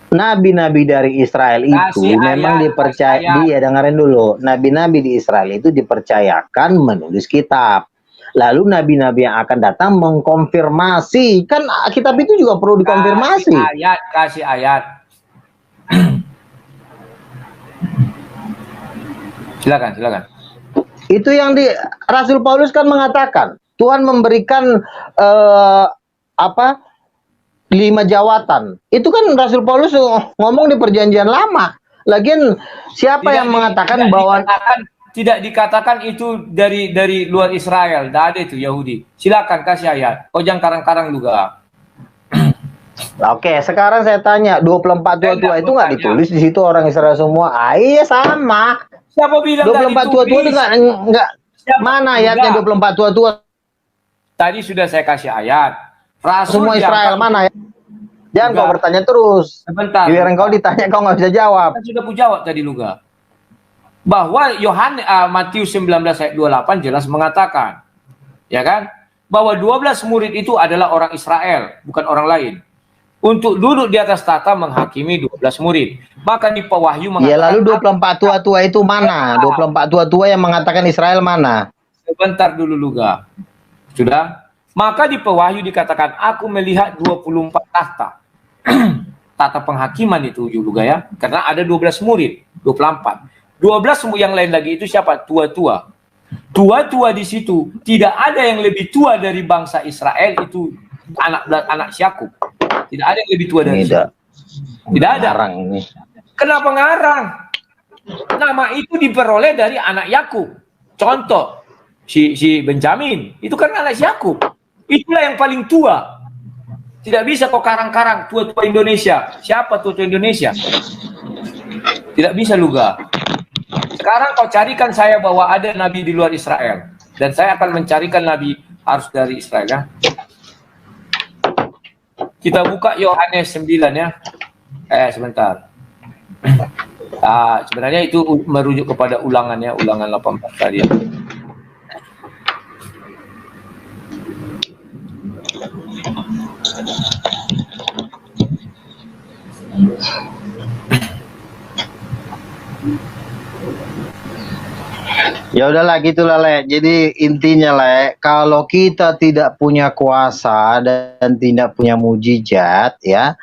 Speaker 4: Nabi-nabi dari Israel itu memang dipercaya. Dia dengerin dulu. Nabi-nabi di Israel itu dipercayakan menulis kitab. Lalu nabi-nabi yang akan datang mengkonfirmasi. Kan kitab itu juga perlu dikonfirmasi.
Speaker 2: Kasih ayat. Silakan.
Speaker 4: Itu yang Rasul Paulus kan mengatakan Tuhan memberikan 5 jawatan. Itu kan Rasul Paulus ngomong di Perjanjian Lama. Lagian siapa yang mengatakan bahwa
Speaker 2: tidak dikatakan itu dari luar Israel? Tidak ada itu Yahudi. Silakan kasih ayat. Oh, jangan karang-karang juga.
Speaker 4: Oke, sekarang saya tanya, 24:22 itu nggak ditulis di situ orang Israel semua? Iya sama.
Speaker 2: Siapa bilang
Speaker 4: 24:22 itu nggak mana ayatnya 24:22?
Speaker 2: Tadi sudah saya kasih ayat.
Speaker 4: Rasul semua Israel mana ya? Jangan
Speaker 2: Luga.
Speaker 4: kau bertanya terus.
Speaker 2: Sebentar.
Speaker 4: Giliran kau ditanya kau nggak bisa jawab.
Speaker 2: Saya sudah jawab tadi Luga. Bahwa Matius 19 ayat 28 jelas mengatakan, ya kan, bahwa 12 murid itu adalah orang Israel, bukan orang lain. Untuk duduk di atas tahta menghakimi 12 murid. Maka di Wahyu mengatakan,
Speaker 4: ya lalu 24 tua-tua itu mana? 24 tua-tua yang mengatakan Israel mana?
Speaker 2: Sebentar dulu Luga. Sudah? Maka di Wahyu dikatakan, aku melihat 24 tahta. Tahta penghakiman itu Luga ya. Karena ada 12 murid, 24. 12 yang lain lagi itu siapa? Tua-tua. Tua-tua di situ tidak ada yang lebih tua dari bangsa Israel, itu anak Yakub. Tidak ada yang lebih tua dari itu. Tidak ada.
Speaker 4: Ngarang ini.
Speaker 2: Kenapa ngarang? Nama itu diperoleh dari anak Yakub. Contoh si Benjamin itu kan anak Yakub. Itulah yang paling tua. Tidak bisa kok karang-karang tua-tua Indonesia. Siapa tua-tua Indonesia? Tidak bisa Luga. Sekarang kau carikan saya bahwa ada nabi di luar Israel, dan saya akan mencarikan nabi harus dari Israel ya. Kita buka Yohanes 9 ya. Sebentar. Sebenarnya itu merujuk kepada ulangannya, ulangan 18 tadi ya.
Speaker 4: Ya udahlah gitulah Le. Jadi intinya Le, kalau kita tidak punya kuasa dan tidak punya mujizat ya,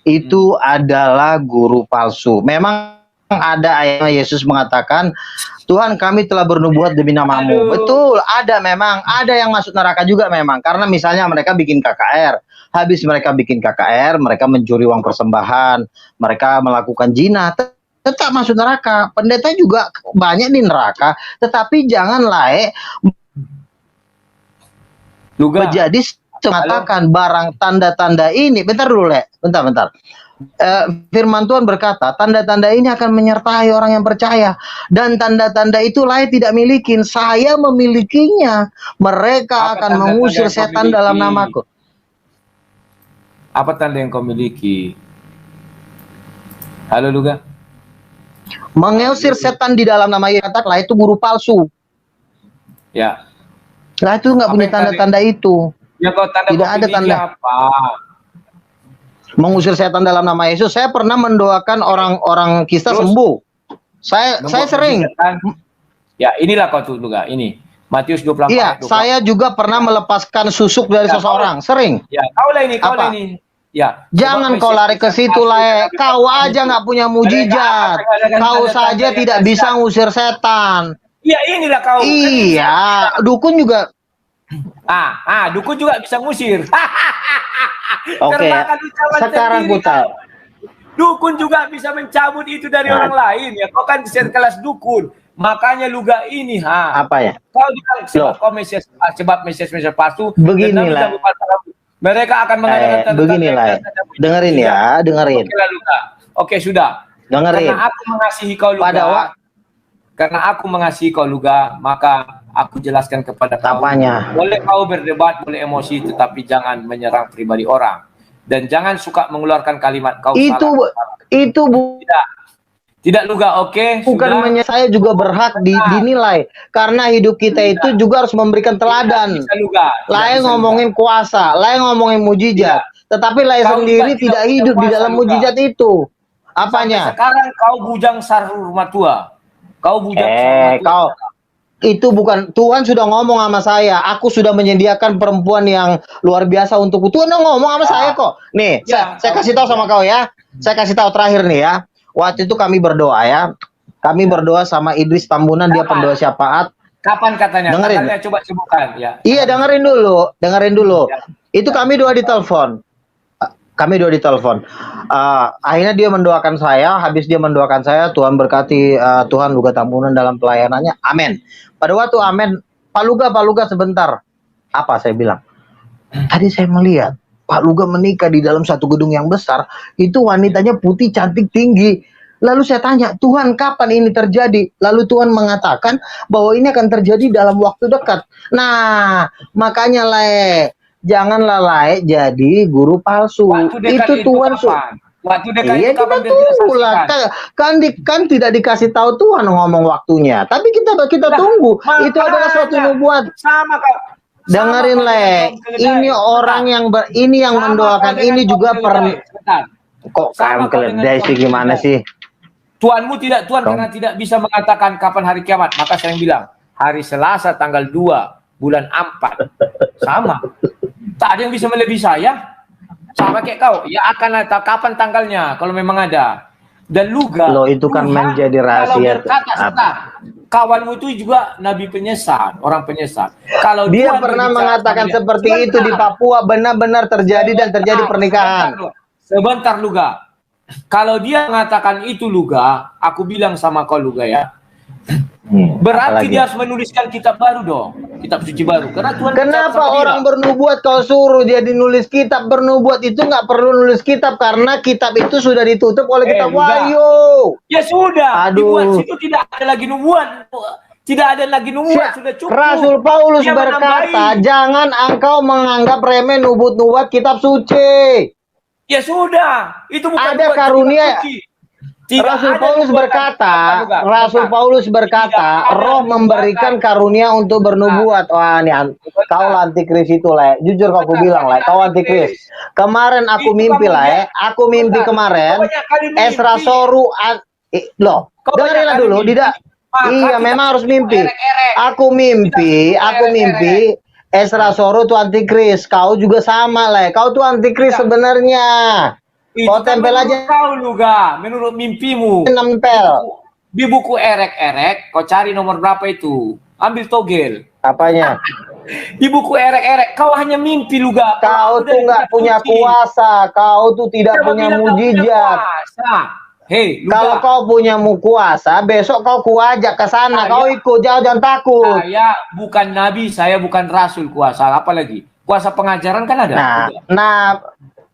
Speaker 4: itu adalah guru palsu. Memang ada ayat Yesus mengatakan, Tuhan kami telah bernubuat demi namamu. Betul, ada memang, ada yang masuk neraka juga memang. Karena misalnya mereka bikin KKR. Habis mereka bikin KKR, mereka mencuri uang persembahan, mereka melakukan zina, tetap masuk neraka. Pendeta juga banyak di neraka, tetapi janganlah menjadi mengatakan barang tanda-tanda ini. Bentar dulu Le, bentar. Firman Tuhan berkata, tanda-tanda ini akan menyertai orang yang percaya, dan tanda-tanda itu lain tidak milikin, saya memilikinya. Mereka akan mengusir setan dalam namaku.
Speaker 2: Apa tanda yang kau miliki? Halo Luga.
Speaker 4: Mengusir setan di dalam nama Yesus, katakanlah itu guru palsu.
Speaker 2: Ya.
Speaker 4: Lah itu nggak punya tanda-tanda itu.
Speaker 2: Ya, kau tanda
Speaker 4: tidak ada tanda.
Speaker 2: Apa?
Speaker 4: Mengusir setan dalam nama Yesus. Saya pernah mendoakan orang-orang kista sembuh. Saya sering.
Speaker 2: Ya, inilah kau tuh Luga. Ini Matius 24.
Speaker 4: Iya, 24. Saya juga pernah melepaskan susuk dari seseorang. Sering.
Speaker 2: Ya, kau lah ini. Ya,
Speaker 4: jangan kau lari ke situ lah. Kau aja nggak punya mujizat. Kau saja tidak bisa ngusir setan.
Speaker 2: Iya, inilah kau.
Speaker 4: Iya, dukun juga.
Speaker 2: Dukun juga bisa ngusir.
Speaker 4: Oke. Sekarang ku tahu.
Speaker 2: Dukun juga bisa mencabut itu dari orang lain ya. Kau kan kelas dukun. Makanya Luga ini
Speaker 4: apa ya?
Speaker 2: Kau bilang sebab Mesias palsu.
Speaker 4: Beginilah.
Speaker 2: Mereka akan mengadakan
Speaker 4: beginilah. Dengerin ya, dengerin.
Speaker 2: Oke, sudah.
Speaker 4: Dengerin.
Speaker 2: Karena aku mengasihi kau Luga. Karena aku mengasihi kau Luga, maka aku jelaskan kepada kau.
Speaker 4: Apanya?
Speaker 2: Boleh kau berdebat, boleh emosi, tetapi jangan menyerang pribadi orang. Dan jangan suka mengeluarkan kalimat kau salah. Tidak Luga, oke.
Speaker 4: Bukan saya juga berhak dinilai. Karena hidup kita itu juga harus memberikan teladan. Lain ngomongin kuasa, lain ngomongin mujizat. Tetapi lain sendiri tidak hidup di dalam mujizat itu. Apanya?
Speaker 2: Sekarang kau bujang sarur rumah tua. Kau bujang
Speaker 4: kau itu bukan, Tuhan sudah ngomong sama saya. Aku sudah menyediakan perempuan yang luar biasa untukku. Tuhan udah ngomong sama saya kok. Nih, saya kasih tahu sama kau ya. Saya kasih tahu terakhir nih ya. Waktu itu kami berdoa ya. Kami berdoa sama Idris Tambunan, dia pendoa syafaat.
Speaker 2: Kapan katanya?
Speaker 4: Dengerin.
Speaker 2: Katanya coba sebutkan ya.
Speaker 4: Iya, dengerin dulu. Ya. Itu kami doa di telepon. Akhirnya dia mendoakan saya. Habis dia mendoakan saya, Tuhan berkati Tuhan Luga Tambunan dalam pelayanannya. Amin. Pada waktu amin, Pak Luga sebentar. Apa saya bilang? Tadi saya melihat Pak Luga menikah di dalam satu gedung yang besar. Itu wanitanya putih, cantik, tinggi. Lalu saya tanya, Tuhan kapan ini terjadi? Lalu Tuhan mengatakan bahwa ini akan terjadi dalam waktu dekat. Nah, makanya janganlah Le jadi guru palsu. Itu Tuhan
Speaker 2: waktu dekat
Speaker 4: iya, kita tunggu lah. Kan tidak dikasih tahu Tuhan ngomong waktunya. Tapi kita tunggu. Itu adalah suatu nubuat.
Speaker 2: Sama kok.
Speaker 4: Dengerin Le, ini orang yang ini yang mendoakan ini juga kok kaum keledai sih gimana sih?
Speaker 2: Tuhanmu tidak Tuhan karena tidak bisa mengatakan kapan hari kiamat. Maka saya bilang hari Selasa tanggal 2 bulan 4 sama. Tak ada yang bisa melebihi saya. Sama kayak kau. Ya akan tahu kapan tanggalnya kalau memang ada. Dan Luga.
Speaker 4: Loh itu kan
Speaker 2: Tuhan,
Speaker 4: menjadi rahasia.
Speaker 2: Kawanmu itu juga nabi penyesat, orang penyesat. Kalau
Speaker 4: dia pernah mengatakan seperti itu di Papua, benar-benar terjadi dan terjadi pernikahan.
Speaker 2: Sebentar Luga. Kalau dia mengatakan itu Luga, aku bilang sama kau Luga ya. Berarti dia harus menuliskan kitab baru dong, kitab suci baru. Karena Tuhan
Speaker 4: kenapa orang bernubuat kau suruh dia nulis kitab? Bernubuat itu nggak perlu nulis kitab karena kitab itu sudah ditutup oleh kitab Wahyu.
Speaker 2: Ya sudah, dibuat situ tidak ada lagi nubuat. Tidak ada lagi nubuat, sudah cukup.
Speaker 4: Rasul Paulus berkata, jangan engkau menganggap remeh nubuat-nubuat kitab suci.
Speaker 2: Ya sudah, itu bukan
Speaker 4: ada karunia. Rasul Paulus berkata, Roh memberikan karunia untuk bernubuat. Wah, nih kau antikris itu Le. Jujur kau bilang Le, kau antikris. Kemarin aku mimpi Le, aku mimpi kemarin Esra Soru loh. Dengerinlah dulu, tidak. Iya, memang harus mimpi. Aku mimpi Esra Soru tuh antikris. Kau juga sama Le. Kau tuh antikris sebenarnya. Kau tempel aja
Speaker 2: kau Luga, menurut mimpimu.
Speaker 4: Nempel.
Speaker 2: Di buku erek-erek, kau cari nomor berapa itu? Ambil togel.
Speaker 4: Apanya?
Speaker 2: Di buku erek-erek, kau hanya mimpi Luga.
Speaker 4: Kau tuh nggak punya kuasa, kau tuh tidak punya mujizat.
Speaker 2: Hei,
Speaker 4: kalau kau punya kuasa, besok kau kuajak ke sana, kau ikut, jangan takut.
Speaker 2: Saya bukan nabi, saya bukan rasul, kuasa apa lagi? Kuasa pengajaran kan ada.
Speaker 4: Nah,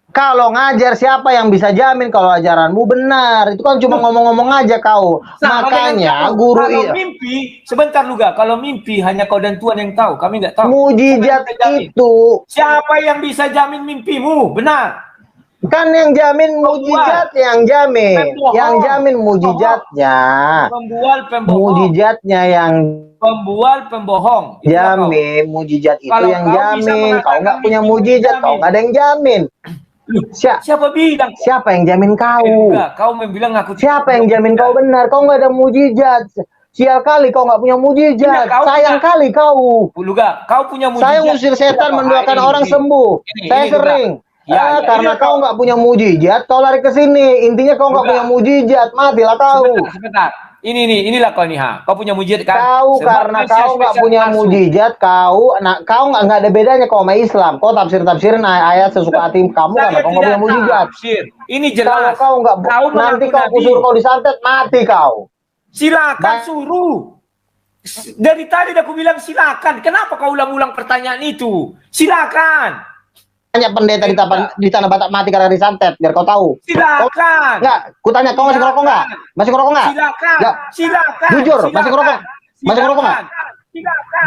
Speaker 4: kalau ngajar siapa yang bisa jamin kalau ajaranmu benar? Itu kan cuma ngomong-ngomong aja kau. Makanya guru
Speaker 2: kalau mimpi, sebentar Luga, kalau mimpi hanya kau dan Tuhan yang tahu, kami nggak tahu.
Speaker 4: Mujizat itu.
Speaker 2: Siapa yang bisa jamin mimpimu? Benar.
Speaker 4: Kan yang jamin mujizat, yang jamin mujizatnya. Mujizatnya yang
Speaker 2: pembual pembohong.
Speaker 4: Jamin mujizat itu yang jamin. Kau nggak punya mujizat, kau nggak ada yang jamin.
Speaker 2: Siapa bilang?
Speaker 4: Siapa yang jamin kau?
Speaker 2: Kau membilang aku.
Speaker 4: Siapa yang jamin kau benar? Kau nggak ada mujizat. Sial kali kau nggak punya mujizat. Sayang kali kau.
Speaker 2: Luga, kau punya mujizat.
Speaker 4: Saya usir setan mendoakan orang sembuh. Saya sering. Karena kau nggak punya mujizat, kau lari ke sini. Intinya kau nggak punya mujizat, matilah kau.
Speaker 2: Sebentar. Inilah kau nih ha. Kau punya mujizat kan?
Speaker 4: Kau karena kau nggak punya mujizat, kau nggak ada bedanya kau sama Islam. Kau tafsirin ayat sesuka hati kamu karena kau nggak punya mujizat.
Speaker 2: Ini jelas.
Speaker 4: Kalau kau nggak, nanti kau suruh kau disantet, mati kau.
Speaker 2: Silakan suruh. Dari tadi aku bilang silakan. Kenapa kau ulang-ulang pertanyaan itu? Silakan.
Speaker 4: Tanya pendeta di Tanah Batak mati karena disantet, biar kau tahu.
Speaker 2: Silakan.
Speaker 4: Enggak, kutanya kau masih ngerokok enggak? Masih ngerokok enggak?
Speaker 2: Silakan.
Speaker 4: Jujur, masih ngerokok? Masih ngerokok enggak?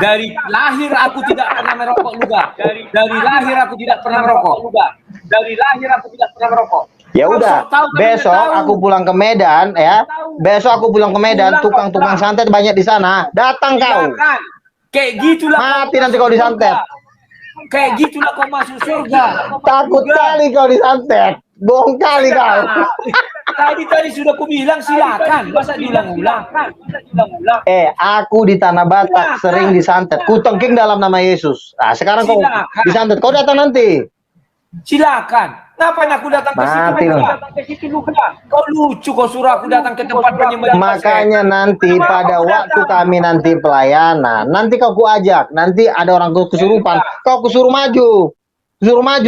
Speaker 2: Dari lahir aku tidak pernah merokok Luga. Dari lahir aku tidak pernah merokok Luga. Dari lahir aku tidak pernah merokok.
Speaker 4: Ya udah, besok aku pulang ke Medan ya. Besok aku pulang ke Medan, tukang-tukang santet banyak di sana. Datang kau.
Speaker 2: Kayak gitulah.
Speaker 4: Mati nanti kau disantet.
Speaker 2: Kayak gitulah kau masuk surga.
Speaker 4: Takut kali kau disantet. Bohong kali kau.
Speaker 2: Tadi sudah ku bilang silakan. Masa diulang-ulang?
Speaker 4: Aku di Tanah Batak sering disantet. Ku tengking dalam nama Yesus. Nah, sekarang kau disantet. Kau datang nanti.
Speaker 2: Silakan. Ngapain aku datang ke situ? Kau lucu, kau suruh aku datang ke tempat penyembelihan.
Speaker 4: Makanya nanti pada waktu kami nanti pelayanan, nanti kau kuajak, nanti ada orang kesurupan, kau kusuruh maju,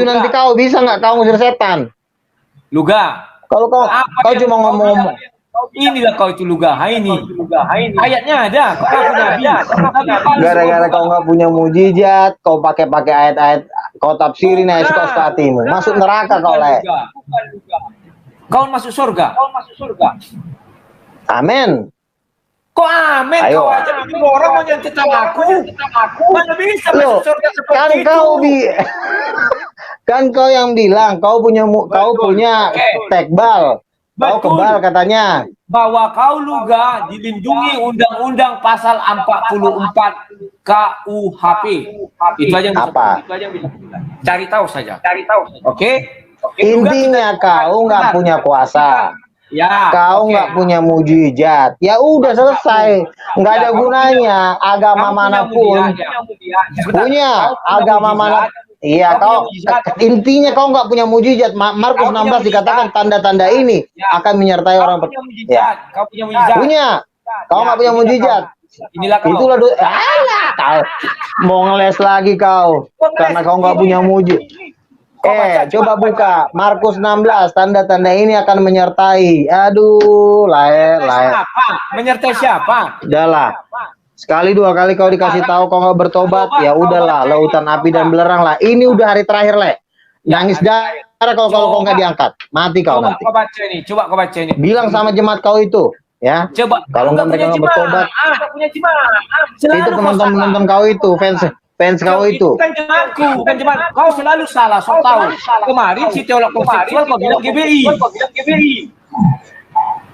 Speaker 4: nanti kau bisa nggak kau ngusir setan?
Speaker 2: Luga.
Speaker 4: Kalau kau cuma ngomong-ngomong.
Speaker 2: Inilah kau itu Luga. Ini. Ayatnya ada.
Speaker 4: Gara-gara kau nggak punya mujizat, kau pakai ayat-ayat, kau tafsirin aja suka-suka hatimu. Masuk neraka kau Le.
Speaker 2: Kau masuk surga.
Speaker 4: Amin.
Speaker 2: Kok amin?
Speaker 4: Ayo.
Speaker 2: Kau aja orang mau nyantet sama aku. Mana bisa masuk surga seperti
Speaker 4: Kan
Speaker 2: itu?
Speaker 4: kau kan kau yang bilang kau punya tekbal. Kau
Speaker 2: Betul.
Speaker 4: kebal katanya.
Speaker 2: Bahwa kau juga dilindungi undang-undang pasal 44 KUHP. Itu aja yang bisa.
Speaker 4: Apa?
Speaker 2: Itu aja yang bisa. Cari tahu saja. Oke?
Speaker 4: Intinya kau nggak punya kuasa.
Speaker 2: Ya.
Speaker 4: Kau nggak punya mujizat. Ya udah selesai. Nggak ada gunanya. Agama manapun punya agama mana. Iya, kau intinya kau nggak punya mujizat. Markus 16 dikatakan tanda-tanda ini akan menyertai orang
Speaker 2: ya. Kau punya mujizat.
Speaker 4: Punya. Kau nggak punya mujizat.
Speaker 2: Inilah kau.
Speaker 4: Itulah kau mau ngeles lagi kau karena kau nggak punya mujizat. Coba buka Markus 16, tanda-tanda ini akan menyertai. Aduh,
Speaker 2: Menyertai siapa?
Speaker 4: Udahlah. Sekali dua kali kau dikasih tahu kau nggak bertobat, ya udahlah, lautan api dan belerang lah. Ini udah hari terakhir, Le. Nangis darah kalau kau nggak diangkat. Mati kau nanti.
Speaker 2: Coba kau baca ini.
Speaker 4: Bilang sama jemaat kau itu, ya.
Speaker 2: Coba.
Speaker 4: Kalau nggak mereka nggak bertobat. Itu teman-teman kau itu, fans kau itu.
Speaker 2: Bukan jemaatku. Kau selalu salah, so tahu. Kemarin si teolog konseksual kau bilang GBI.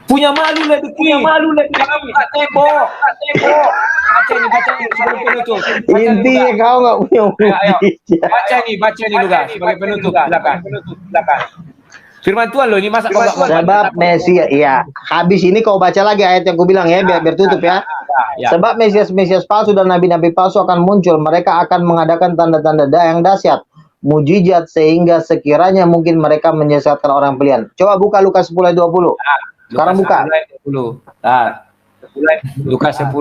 Speaker 2: Punya malu lebih. Jangan buka tembok. Baca ini sebelum penutup.
Speaker 4: Intinya kau nggak punya mujizat.
Speaker 2: Baca ini juga sebagai penutup. Silakan. Firman Tuhan loh ini, masa kau nggak mau?
Speaker 4: Sebab Mesias, iya. Habis ini kau baca lagi ayat yang ku bilang ya, biar tutup ya. Sebab Mesias palsu dan nabi-nabi palsu akan muncul. Mereka akan mengadakan tanda-tanda yang dahsyat, mujizat, sehingga sekiranya mungkin mereka menyesatkan orang pilihan. Coba buka Lukas 10 ayat 20. Sekarang buka.
Speaker 2: Lukas 10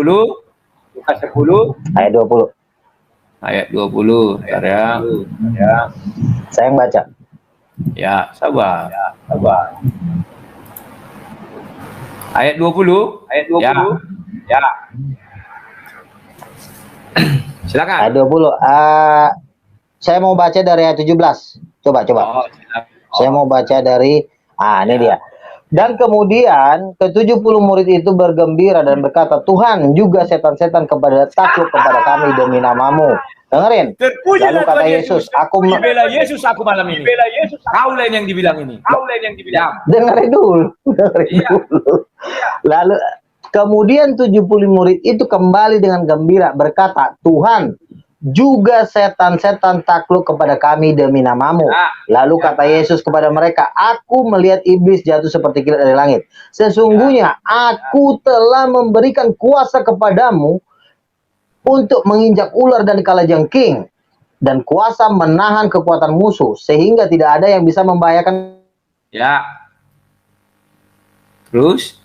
Speaker 4: ayat 20.
Speaker 2: Ayat 20. Bentar ya.
Speaker 4: Saya yang baca.
Speaker 2: Ya, sabar. Ayat 20. Ya. Silakan.
Speaker 4: Ayat 20. Saya mau baca dari ayat 17. Coba. Saya mau baca dari ini dia. Dan kemudian ke-70 murid itu bergembira dan berkata, Tuhan, juga setan-setan kepada takluk kepada kami demi namamu. Dengerin. Lalu kata Yesus, aku
Speaker 2: membela Yesus aku malam ini. Kau lain yang dibilang ini.
Speaker 4: Dengerin dulu. Lalu kemudian 70 murid itu kembali dengan gembira berkata, Tuhan, juga setan-setan takluk kepada kami demi namamu. Lalu kata Yesus kepada mereka, aku melihat iblis jatuh seperti kilat dari langit. Sesungguhnya aku telah memberikan kuasa kepadamu untuk menginjak ular dan kalajengking, dan kuasa menahan kekuatan musuh, sehingga tidak ada yang bisa membahayakan.
Speaker 2: Ya. Terus?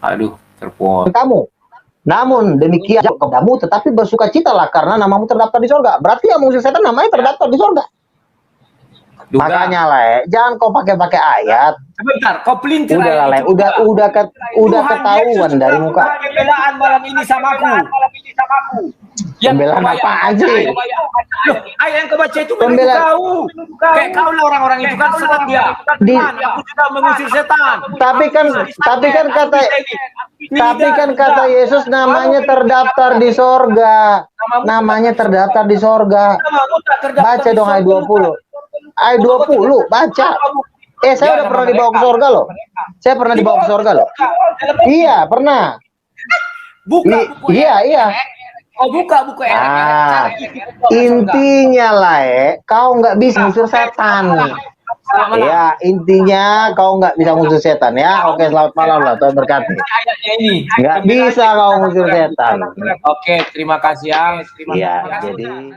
Speaker 2: Aduh, terpotong.
Speaker 4: Kamu. Namun demikian kamu tetapi bersukacitalah karena namamu terdaftar di sorga. Berarti yang mengusir setan namanya terdaftar di sorga. Makanya jangan kau pakai ayat.
Speaker 2: Sebentar, kau pelintir.
Speaker 4: Udah ketahuan dari muka.
Speaker 2: Pembelaan malam ini sama aku.
Speaker 4: Pembelaan apaan sih?
Speaker 2: Ayat yang kau baca itu tahu. Kayak kau lah orang-orang itu kan senang dia. Aku juga mengusir setan.
Speaker 4: Tapi kan kata Yesus namanya terdaftar di sorga. Namanya terdaftar di sorga. Baca dong ayat 20. Ayat 20 baca. Saya udah pernah dibawa ke sorga loh. Saya pernah dibawa ke sorga loh. Iya, pernah. Iya.
Speaker 2: Buka.
Speaker 4: Intinya kau nggak bisa ngusir setan. Ya, intinya kau nggak bisa ngusir setan ya. Oke, selamat malam lah, Tuhan berkati. Nggak bisa kau ngusir setan.
Speaker 2: Oke, terima kasih ya.
Speaker 4: Iya, jadi